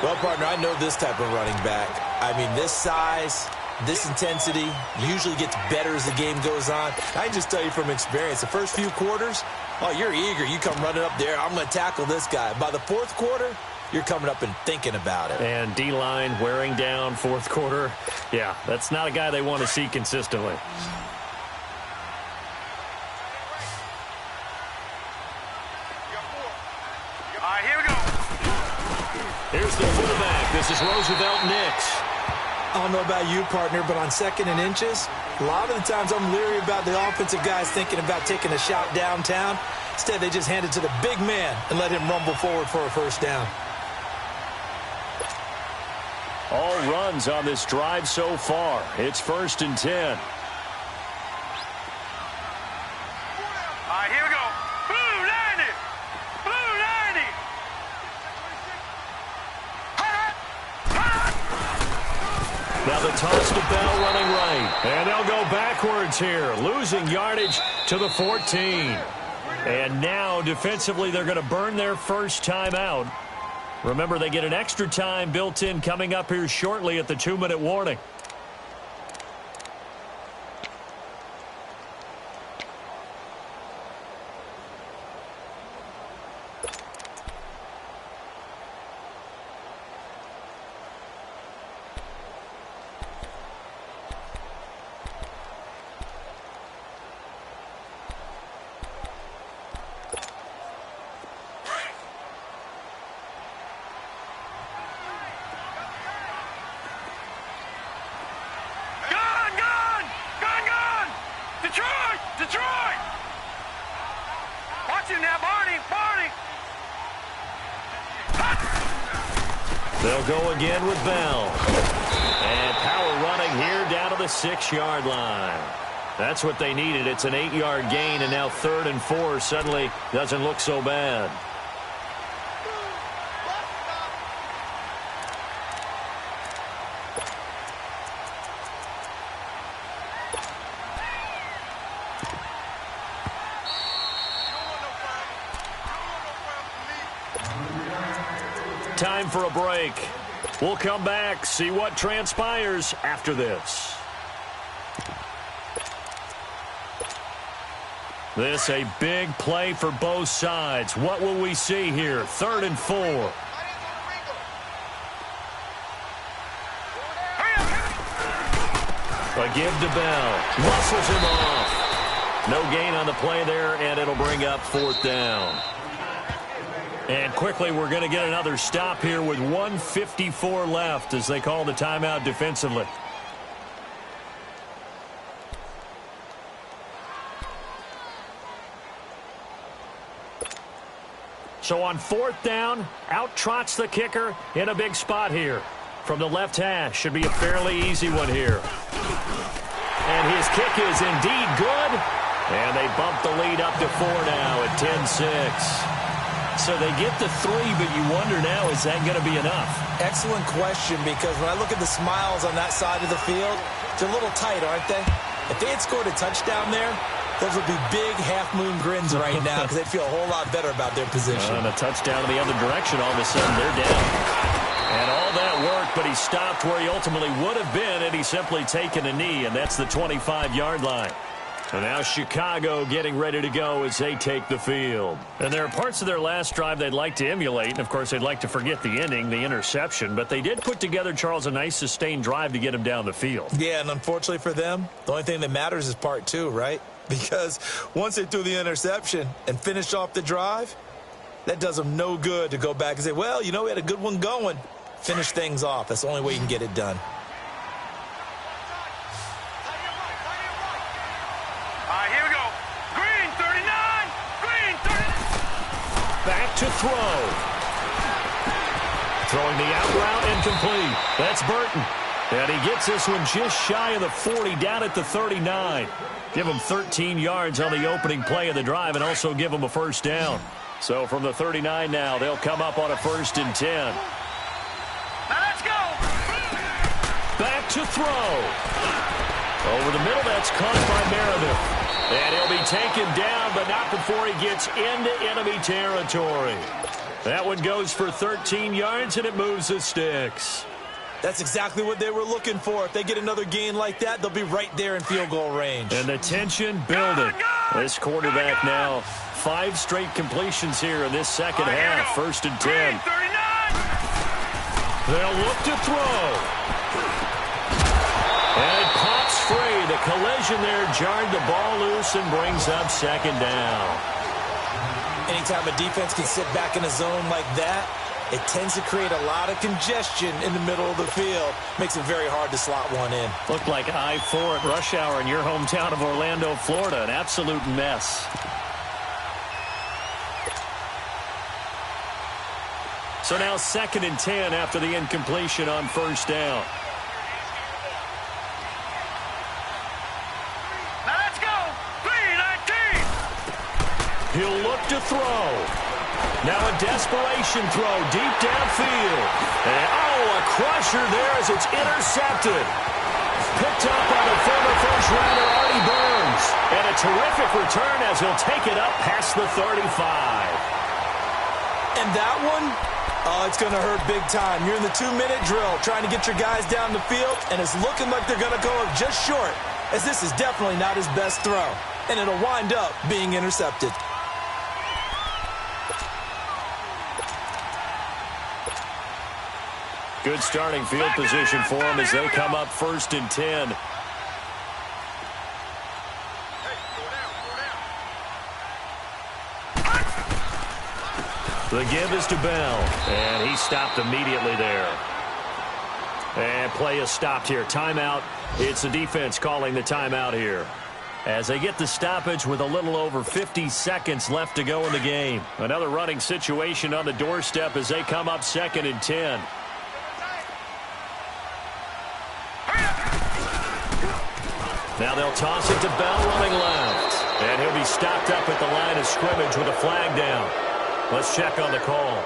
Well, partner, I know this type of running back. I mean, this size, this intensity usually gets better as the game goes on. I can just tell you from experience, the first few quarters, oh, you're eager. You come running up there, I'm going to tackle this guy. By the 4th quarter, you're coming up and thinking about it. And D-line wearing down 4th quarter. Yeah, that's not a guy they want to see consistently. All right, here we go. Here's the fullback. This is Roosevelt Nix. I don't know about you, partner, but on 2nd and inches, a lot of the times I'm leery about the offensive guys thinking about taking a shot downtown. Instead, they just hand it to the big man and let him rumble forward for a first down. all runs on this drive so far. It's 1st and 10. All right, here we go. Blue 90. Blue 90. Now the toss to Bell running right. And they'll go backwards here, losing yardage to the 14. And now defensively they're going to burn their first time out. Remember, they get an extra time built in coming up here shortly at the 2-minute warning. Detroit! Watch him now, Barney! They'll go again with Bell. And power running here down to the 6-yard line. That's what they needed. It's an 8-yard gain, and now 3rd and 4 suddenly doesn't look so bad. Time for a break. We'll come back, see what transpires after this. This a big play for both sides. What will we see here? 3rd and 4. A give to Bell. Muscles him off. No gain on the play there, and it'll bring up 4th down. And quickly, we're going to get another stop here with 1:54 left as they call the timeout defensively. So on 4th down, out trots the kicker in a big spot here. From the left hash, should be a fairly easy one here. And his kick is indeed good. And they bump the lead up to 4 now at 10-6. So they get the 3, but you wonder now, is that going to be enough? Excellent question, because when I look at the smiles on that side of the field, they're a little tight, aren't they? If they had scored a touchdown there, those would be big half-moon grins right now because they'd feel a whole lot better about their position. And a touchdown in the other direction, all of a sudden they're down. And all that worked, but he stopped where he ultimately would have been, and he's simply taken a knee, and that's the 25-yard line. And now Chicago getting ready to go as they take the field. And there are parts of their last drive they'd like to emulate. And, of course, they'd like to forget the ending, the interception. But they did put together, Charles, a nice sustained drive to get him down the field. Yeah, and unfortunately for them, the only thing that matters is part 2, right? Because once they threw the interception and finished off the drive, that does them no good to go back and say, well, you know, we had a good one going. Finish things off. That's the only way you can get it done. Back to throw. Throwing the out route incomplete. That's Burton. And he gets this one just shy of the 40, down at the 39. Give him 13 yards on the opening play of the drive and also give him a first down. So from the 39 now, they'll come up on a 1st and 10. Now let's go. Back to throw. Over the middle, that's caught by Meredith. And he'll be taken down, but not before he gets into enemy territory. That one goes for 13 yards, and it moves the sticks. That's exactly what they were looking for. If they get another gain like that, they'll be right there in field goal range. And the tension building. This quarterback now, 5 straight completions here in this second half. 1st and 10. They'll look to throw. And it pops free. The collision there jarred the ball loose and brings up 2nd down. Anytime a defense can sit back in a zone like that, it tends to create a lot of congestion in the middle of the field. Makes it very hard to slot one in. Looked like I-4 at rush hour in your hometown of Orlando, Florida. An absolute mess. So now 2nd and 10 after the incompletion on first down. Now let's go. 3-19. He'll look to throw. Now a desperation throw deep downfield. And, a crusher there as it's intercepted. Picked up by the former first-rounder Artie Burns. And a terrific return as he'll take it up past the 35. And that one, it's going to hurt big time. You're in the 2-minute drill trying to get your guys down the field, and it's looking like they're going to go up just short, as this is definitely not his best throw. And it'll wind up being intercepted. Good starting field position for them as they come up 1st and 10. The give is to Bell, and he stopped immediately there. And play is stopped here. Timeout. It's the defense calling the timeout here, as they get the stoppage with a little over 50 seconds left to go in the game. Another running situation on the doorstep as they come up 2nd and 10. Now they'll toss it to Bell running left. And he'll be stopped up at the line of scrimmage with a flag down. Let's check on the call.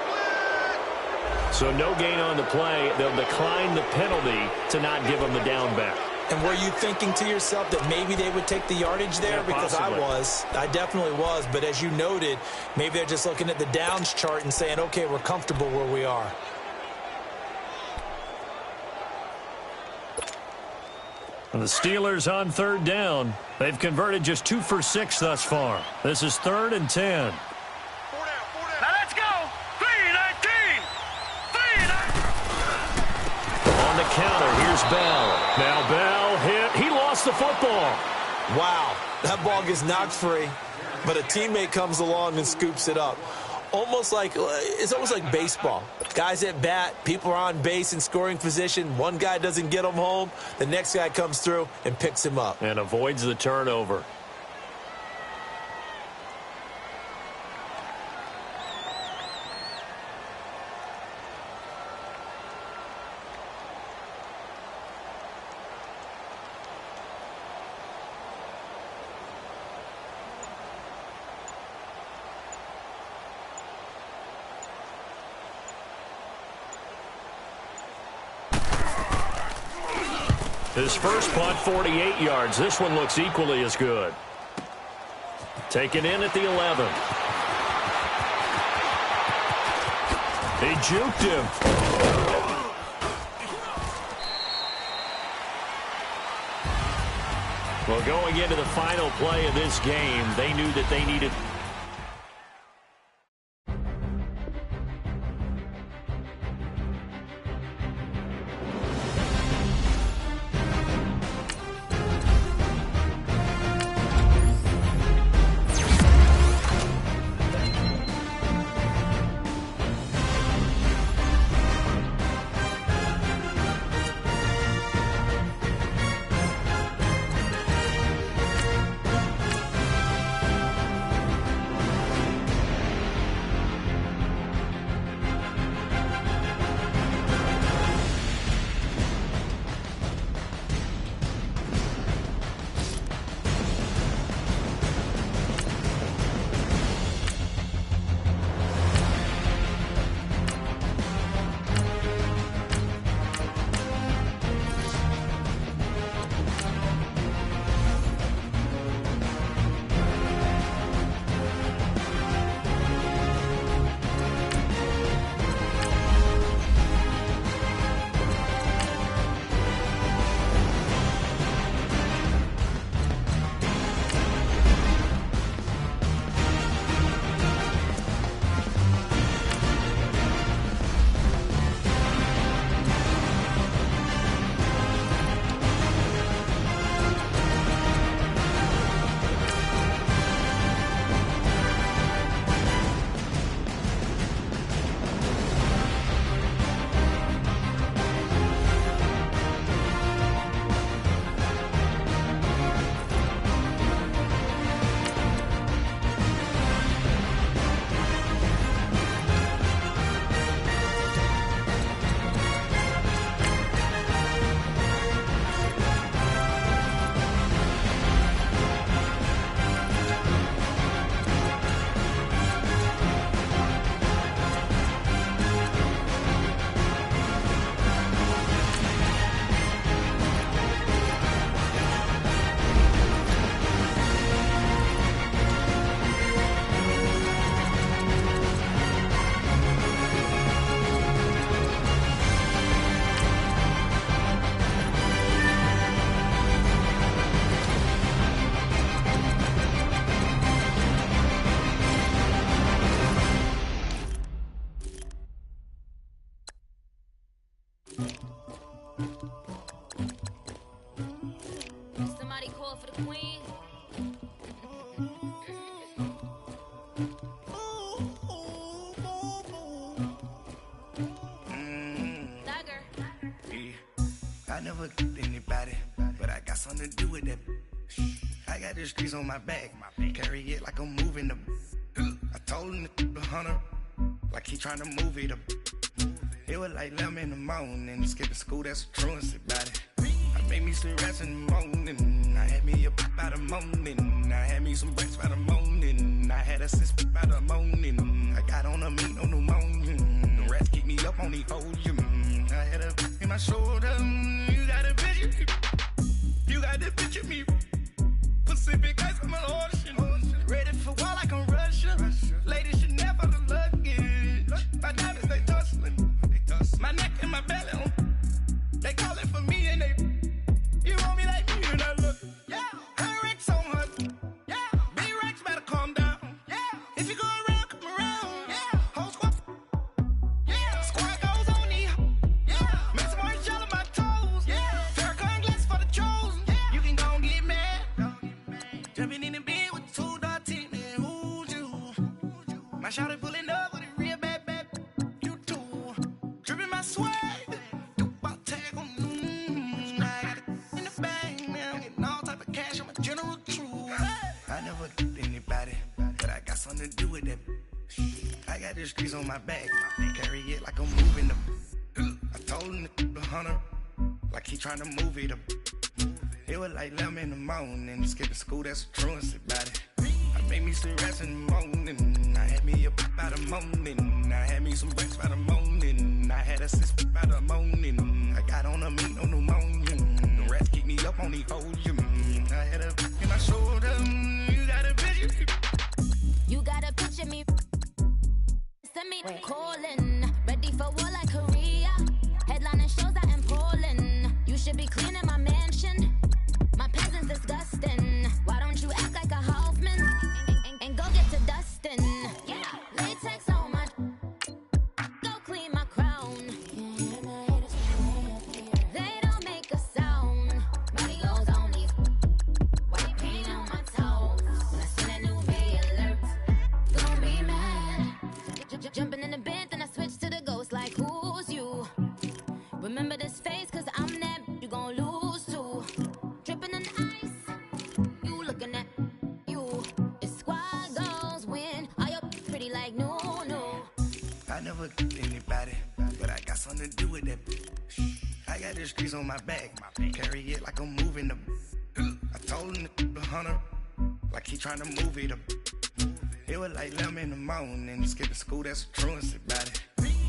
So no gain on the play. They'll decline the penalty to not give him the down back. And were you thinking to yourself that maybe they would take the yardage there? Yeah, because possibly. I definitely was. But as you noted, maybe they're just looking at the downs chart and saying, okay, we're comfortable where we are. And the Steelers on 3rd down. They've converted just 2 for 6 thus far. This is 3rd and 10. Now let's go. 3-19. 3-19. On the counter, here's Bell. Now Bell hit. He lost the football. Wow, that ball gets knocked free, but a teammate comes along and scoops it up. It's almost like baseball. Guys at bat, people are on base in scoring position. One guy doesn't get him home. The next guy comes through and picks him up. And avoids the turnover. His first punt, 48 yards. This one looks equally as good. Taken in at the 11. He juked him. Well, going into the final play of this game, they knew that they needed... the streets on my back. Carry it like I'm moving the. I told him the 100, like he tryna move it up. It was like 11 in the morning. Skipping school, that's a truancy about it. I made me some rest in the morning. I had me a pop by the morning. I had me some breaks by the morning. I had a sis by the morning. I got on a meat on the morning. The rats keep me up on the podium. I had a in my shoulder. You got a picture. You got the picture me. Pacific ice on my ocean. Ready for war like I'm Russian. Ladies should never the luggage. My diamonds they tussling. My neck and my belly on. They calling for me and they. You want me like me and I look. Yeah. Her Rex on her. Yeah. Big Rex better calm down. Yeah. If you go around, come around. Yeah. Whole squad. Yeah. Squad goes on me. Yeah. Make some orange gel on my toes. Yeah. Farrakhan glass for the chosen. Yeah. You can go and get mad. Jumping in the bed with 2 dark teeth, man. Who's you? My shawty pulling up with a real bad. You too. Dripping my swag. I never did anybody, but I got something to do with that. I got the streets on my back, carry it like I'm moving the. I told him the 100, like he tryna move it up. It was like 11 in the morning. Skipping school, that's a truancy about it. I made me some rest in the morning. I had me a pop by the morning. I had me some breaks by the morning. I had a sis by the morning. I got on a meat on the morning. The rats keep me up on the podium. I had a in my shoulder. You got a picture. You got a picture me. Send me calling. Ready for war like Korea. Headlining shows out in Poland. You should be cleaning my mansion. My peasants disgusting. Why don't you act like a Hoffman and go get to dustin'? Yeah, latex on my. Go clean my crown. They don't make a sound. Body goes on these. White paint on my toes. When I send a new ray alert, don't be mad. Jumping in the bed, then I switch to the ghost like who's you? Remember this face, cause I'm that you gon' lose too. Dripping in ice, you looking at you. It's squad goals win. Are you pretty like no? I never did anybody, but I got something to do with that. I got the streets on my back, carry it like I'm moving the. I told him the 100, like he tryna move it up. It was like 11 in the morning. Skipping school, that's a truancy about it.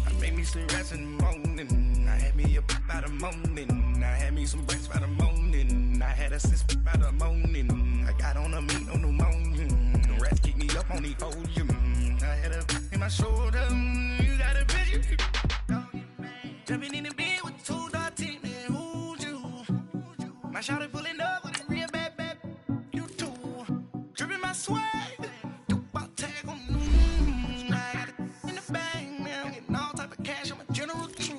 I made me some rest in the morning. I had me a pop by the morning. I had me some breaks by the morning. I had a sis by the morning. I got on a meat on the morning. The rats keep me up on the podium. I had a in my shoulder. You got a picture. Jumping in the bed with 2 dark teeth, man. Who's you? My shawty pulling up with a real bad. You too. Dripping my swag. Cash, I'm a general true.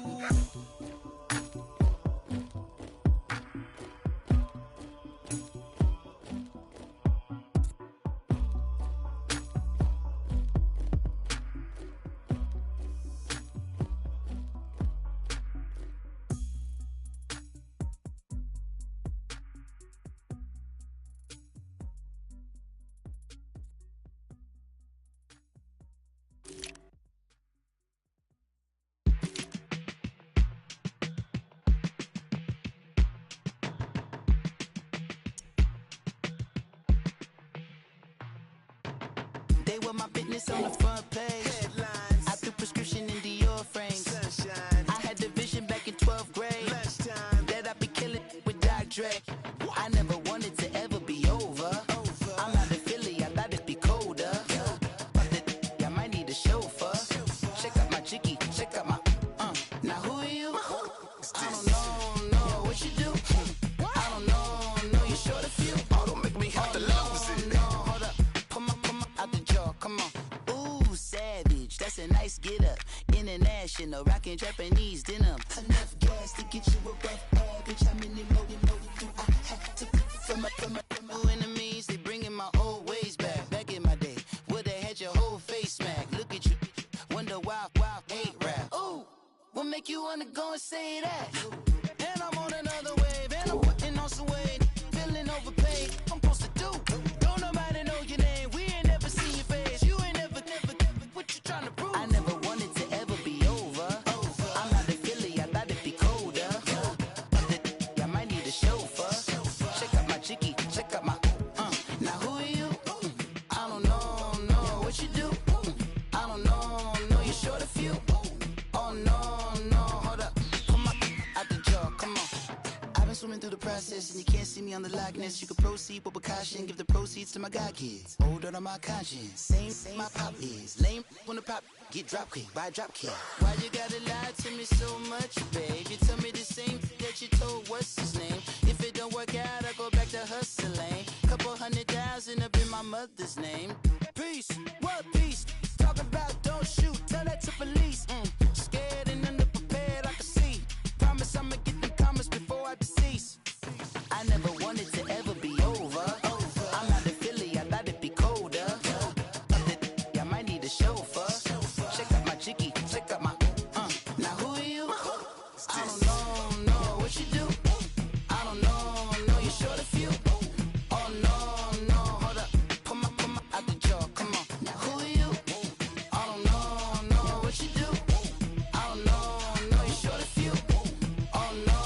They were my business on the front page. Headlines. I threw prescription in Dior frames. Sunshine. I had the vision back in 12th grade. Lunchtime. That I'd be killing with Dr. Dre. I never wanted to ever be over. I'm out of Philly, I thought it'd be colder. I might need a chauffeur. Check out my chicky, check out my Now who are you? I don't know what you do. I don't know you short a few. Oh, don't make me have to lose it. Hold up, come on, out the jaw, come on. Ooh, savage, that's a nice get up. International, rockin' Japanese denim. Enough gas to get you a rough average. I'm in the mode, I had to from my enemies, they bringing my old ways back. Back in my day, would've had your whole face smacked. Look at you, wonder why hate rap. Ooh, what make you wanna go and say that? And I'm on another wave, and I'm putting on some weight. Feeling overpaid, I'm supposed to do. see me on the likeness. You can proceed with caution, give the proceeds to my god kids. Hold on my conscience, same my pop is. Lame when the pop get drop quick, buy drop kick. Why you gotta lie to me so much, babe? You tell me the same that you told what's his name. If it don't work out, I go back to hustling. Couple $100,000 up in my mother's name. Peace, what peace? Talking about don't shoot, tell that to police. Scared and underprepared, I can see. Promise I'ma get them comments before I decease. I never wanted to ever be over. I'm not a Philly, I thought it'd be colder. I might need a chauffeur. Check out my jiggy, check out my now who are you? I don't know what you do. I don't know you short a few. Oh no, hold up. Come on, out the jaw, come on. Now who are you? I don't know what you do. I don't know you short a few. Oh no.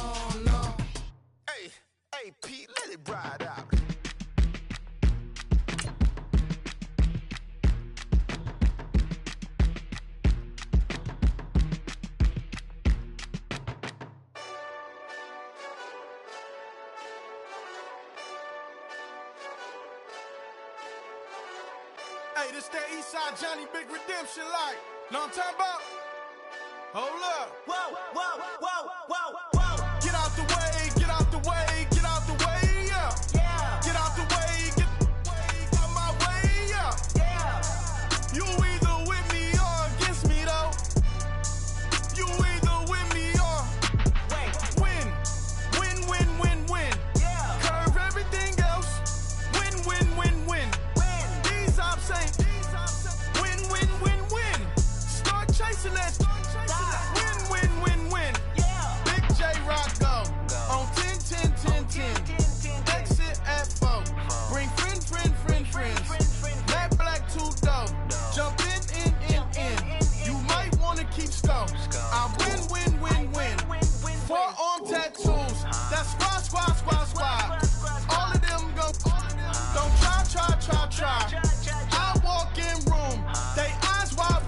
Hey, Pete, let it ride out. Hey, this that Eastside Johnny Big Redemption like. Know what I'm talking about? Hold up. Whoa. Get out the way, get out the way, get out the way, yeah. Get out the way, get out my way, yeah. You either with me or against me, though. You either with me or win. Yeah. Curve everything else. Win. These ops ain't win. Start chasing that. Win. Yeah. Big J Rock go on 10. Exit at 4. Bring friends. That black two dope. Jump in. You might wanna keep score. I win. Forearm tattoos. That's squad. All of them go. Don't try. I walk in room. They eyes wide.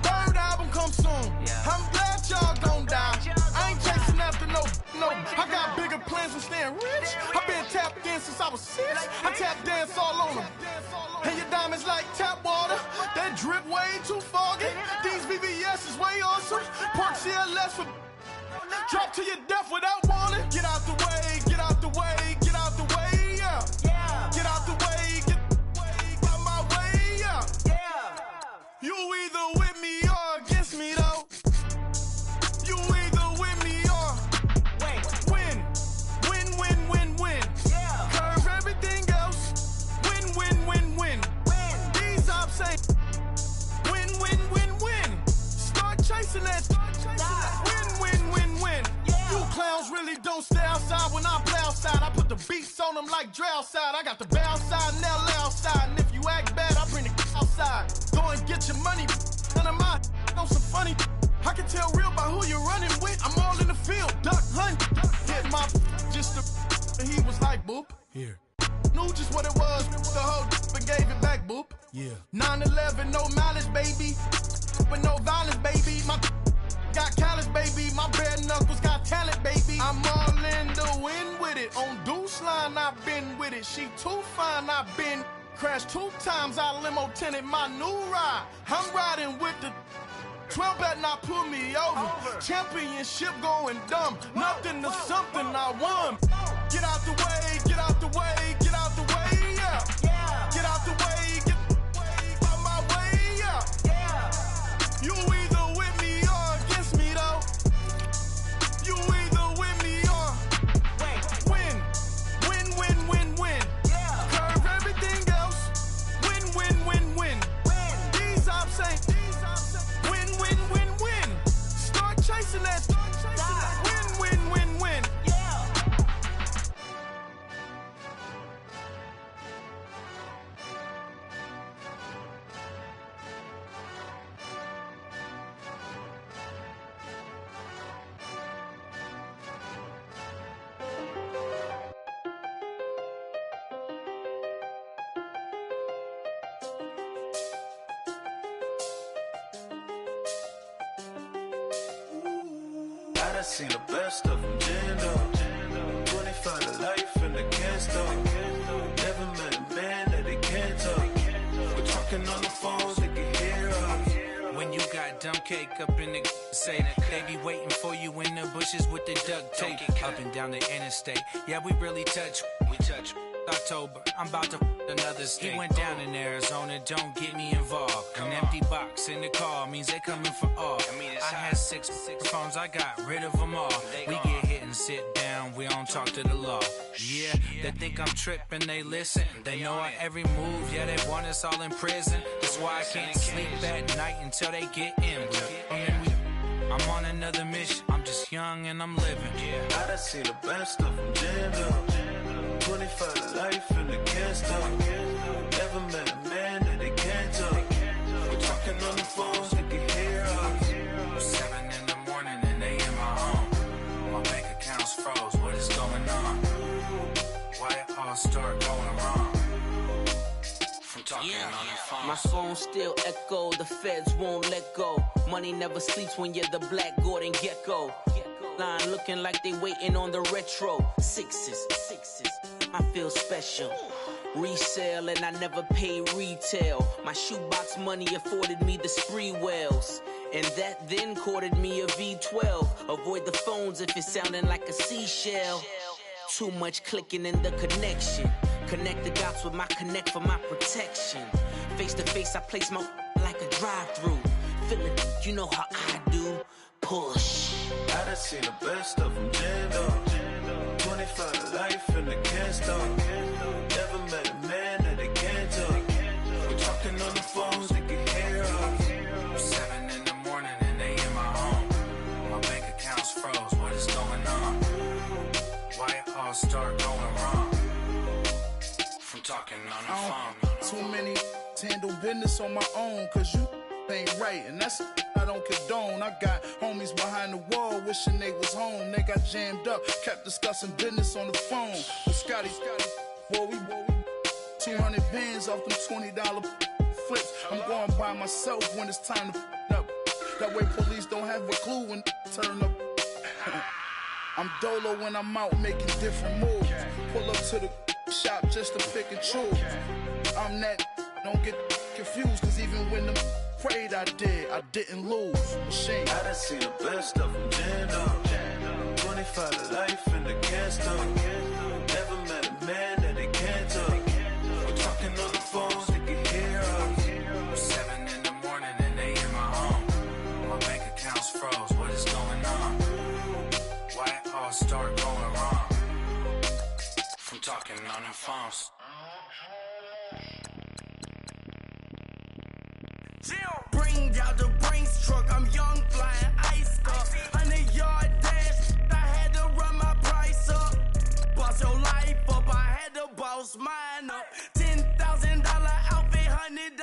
Third album come soon. I'm glad y'all gon' die. I ain't chasing after no. I got bigger plans than staying rich. I've been tapped in since I was 6. I tap dance all on them. And your diamonds like tap water. That drip way too foggy. These VVS is way awesome. Park CLS for drop to your death without warning. Get out the way, yeah. Get out the way, get out my way, yeah. You either with me or against me, though. You either with me or win. Yeah. Curve everything else. Win. These ops ain't win. Start chasing that. Win. Yeah. You clowns really don't stay outside when I play outside. I put the beats on them like Dre outside. I got the bow side and LA outside. And if you act bad, I bring the outside. Go and get your money. None of my know some funny. I can tell real by who you're running with. I'm all in the field. Duck hunt. Hit my just the. And he was like, boop. Here. Knew just what it was. The whole and gave it back, boop. Yeah. 9/11, no mileage, baby. But no violence, baby. My got callous, baby. My bare knuckles got talent, baby. I'm all in the wind with it. On Deuce Line, I've been with it. She too fine, I've been crashed 2 times. I limo tinted my new ride. I'm riding with the 12 better not pull me over. Championship going dumb. Nothing to something I won. Get out the way, yeah. Get out the way, get out my way, yeah. You either with me or against me, though. You either with me or win. Yeah. Curve everything else. Win. These ops ain't win. Start chasing that. Win. Yeah. I done seen the best of them, jammed up. 25 to life. talking on the phones, they can hear us. When you got dumb cake up in the say that they be waiting for you in the bushes with the duct tape up and down the interstate. Yeah, we really touch. We touch. October, I'm about to another state. He went down in Arizona, don't get me involved. An empty box in the car means they coming for all. I had six phones, I got rid of them all. We get hit and sit down, we don't talk to the law. Yeah, they think I'm tripping, they listen. They know our every move, yeah, they want us all in prison. That's why I can't sleep at night until they get in. I'm on another mission, I'm just young and I'm living. I done seen the best stuff from jammed up. 25 to life and they can't stop. Never met a man that they can't talk. We're talking on the phones, they can hear us. 7 in the morning and they in my home. My bank account's froze, what is going on? Why it all start going wrong? From talking on the phone. My phone still echo, the feds won't let go. Money never sleeps when you're the Black Gordon Gecko. Line looking like they waiting on the retro. Sixes, I feel special. Resale and I never pay retail. My shoebox money afforded me the spree wells. And that then courted me a V12. Avoid the phones if it's sounding like a seashell. Too much clicking in the connection. Connect the dots with my connect for my protection. Face to face, I place my like a drive-through. Feeling, you know how I do. Push. I done seen the best stuff from jammed up. 25 to life and they can't stop. Never met a man that they can't talk. We're talking on the phones, they can hear us. 7 in the morning and they in my home. My bank account's froze, what is going on? Why it all start going wrong? From talking on the phone. Too many handle business on my own, cause you ain't right, and that's I don't condone. I got homies behind the wall wishing they was home. They got jammed up, kept discussing business on the phone. With Scotty, boy, we 200 bands off them $20 flips. I'm going by myself when it's time to up. That way police don't have a clue when turn up. I'm dolo when I'm out making different moves. Pull up to the shop just to pick and choose. I'm that, don't get confused, cause even when the prayed I didn't lose. Machine. I done seen the best stuff from jammed up. 25 to life and they can't stop. Never met a man that they can't talk. We're talking on the phones, they can hear us. 7 in the morning and they in my home. My bank account's froze, what is going on? Why it all start going wrong? From talking on the phones. Bring out the Brinks truck, I'm young, flying ice up. 100-yard dash, I had to run my price up. Boss your life up, I had to boss mine up. $10,000 outfit, $100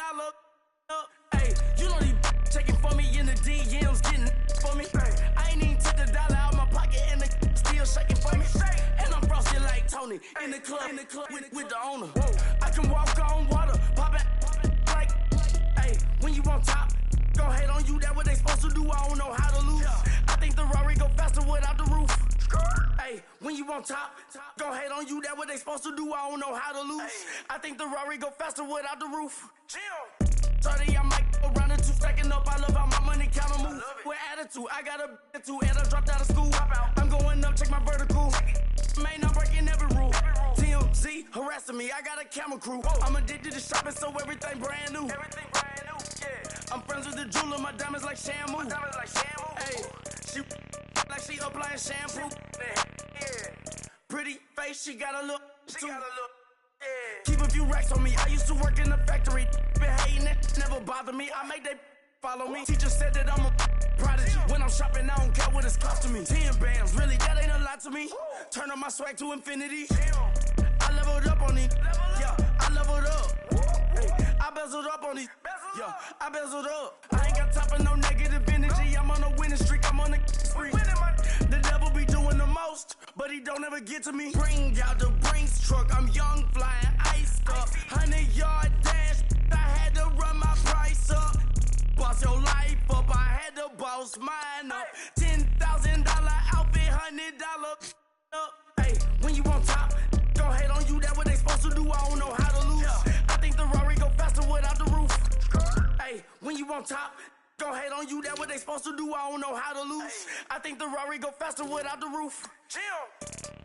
up. Hey, you know these checking for me in the DMs, getting for me. I ain't even took the dollar out my pocket and the still shaking for me. And I'm frosted like Tony in the club with the owner. I can walk on water, pop it like. Hey, when you on top, gon' hate on you, that what they supposed to do, I don't know how to lose. I think the Rari go faster without the roof. Hey, when you on top, gon' hate on you, that what they supposed to do, I don't know how to lose. I think the Rari go faster without the roof. 30, I might go round and two, stacking up, I love how my money count move. With attitude, I got a attitude, and I dropped out of school. I'm going up, check my vertical. Man, I'm breaking every rule. TMZ harassing me, I got a camera crew. I'm addicted to shopping, so everything brand new. I'm friends with the jeweler, my diamonds like Shamu. Hey, she like she applying shampoo. Pretty face, she got a look. Keep a few racks on me. I used to work in the factory. Been hating it, never bother me. I make they follow me. Teacher said that I'm a prodigy. When I'm shopping, I don't care what it's cost to me. 10 bands, really, that ain't a lot to me. Turn up my swag to infinity. I leveled up on these. Yeah, I leveled up. I bezeled up on these. Yeah, I bezeled up. I ain't got time for no negative energy. I'm on a winning streak. I'm on a spree. The devil be doing the most, but he don't ever get to me. Bring out the Brinks truck. I'm young, flying ice up. 100-yard dash. I had to run my price up. Boss your life up. I had to boss mine up. $10,000 outfit, $100 up. Hey, when you on top, don't hate on you. That what they supposed to do. I don't know how to lose. I think the Rari go faster without the roof. on top. Gon' hate on you, that what they supposed to do. I don't know how to lose. I think the Rari go faster without the roof. Jim.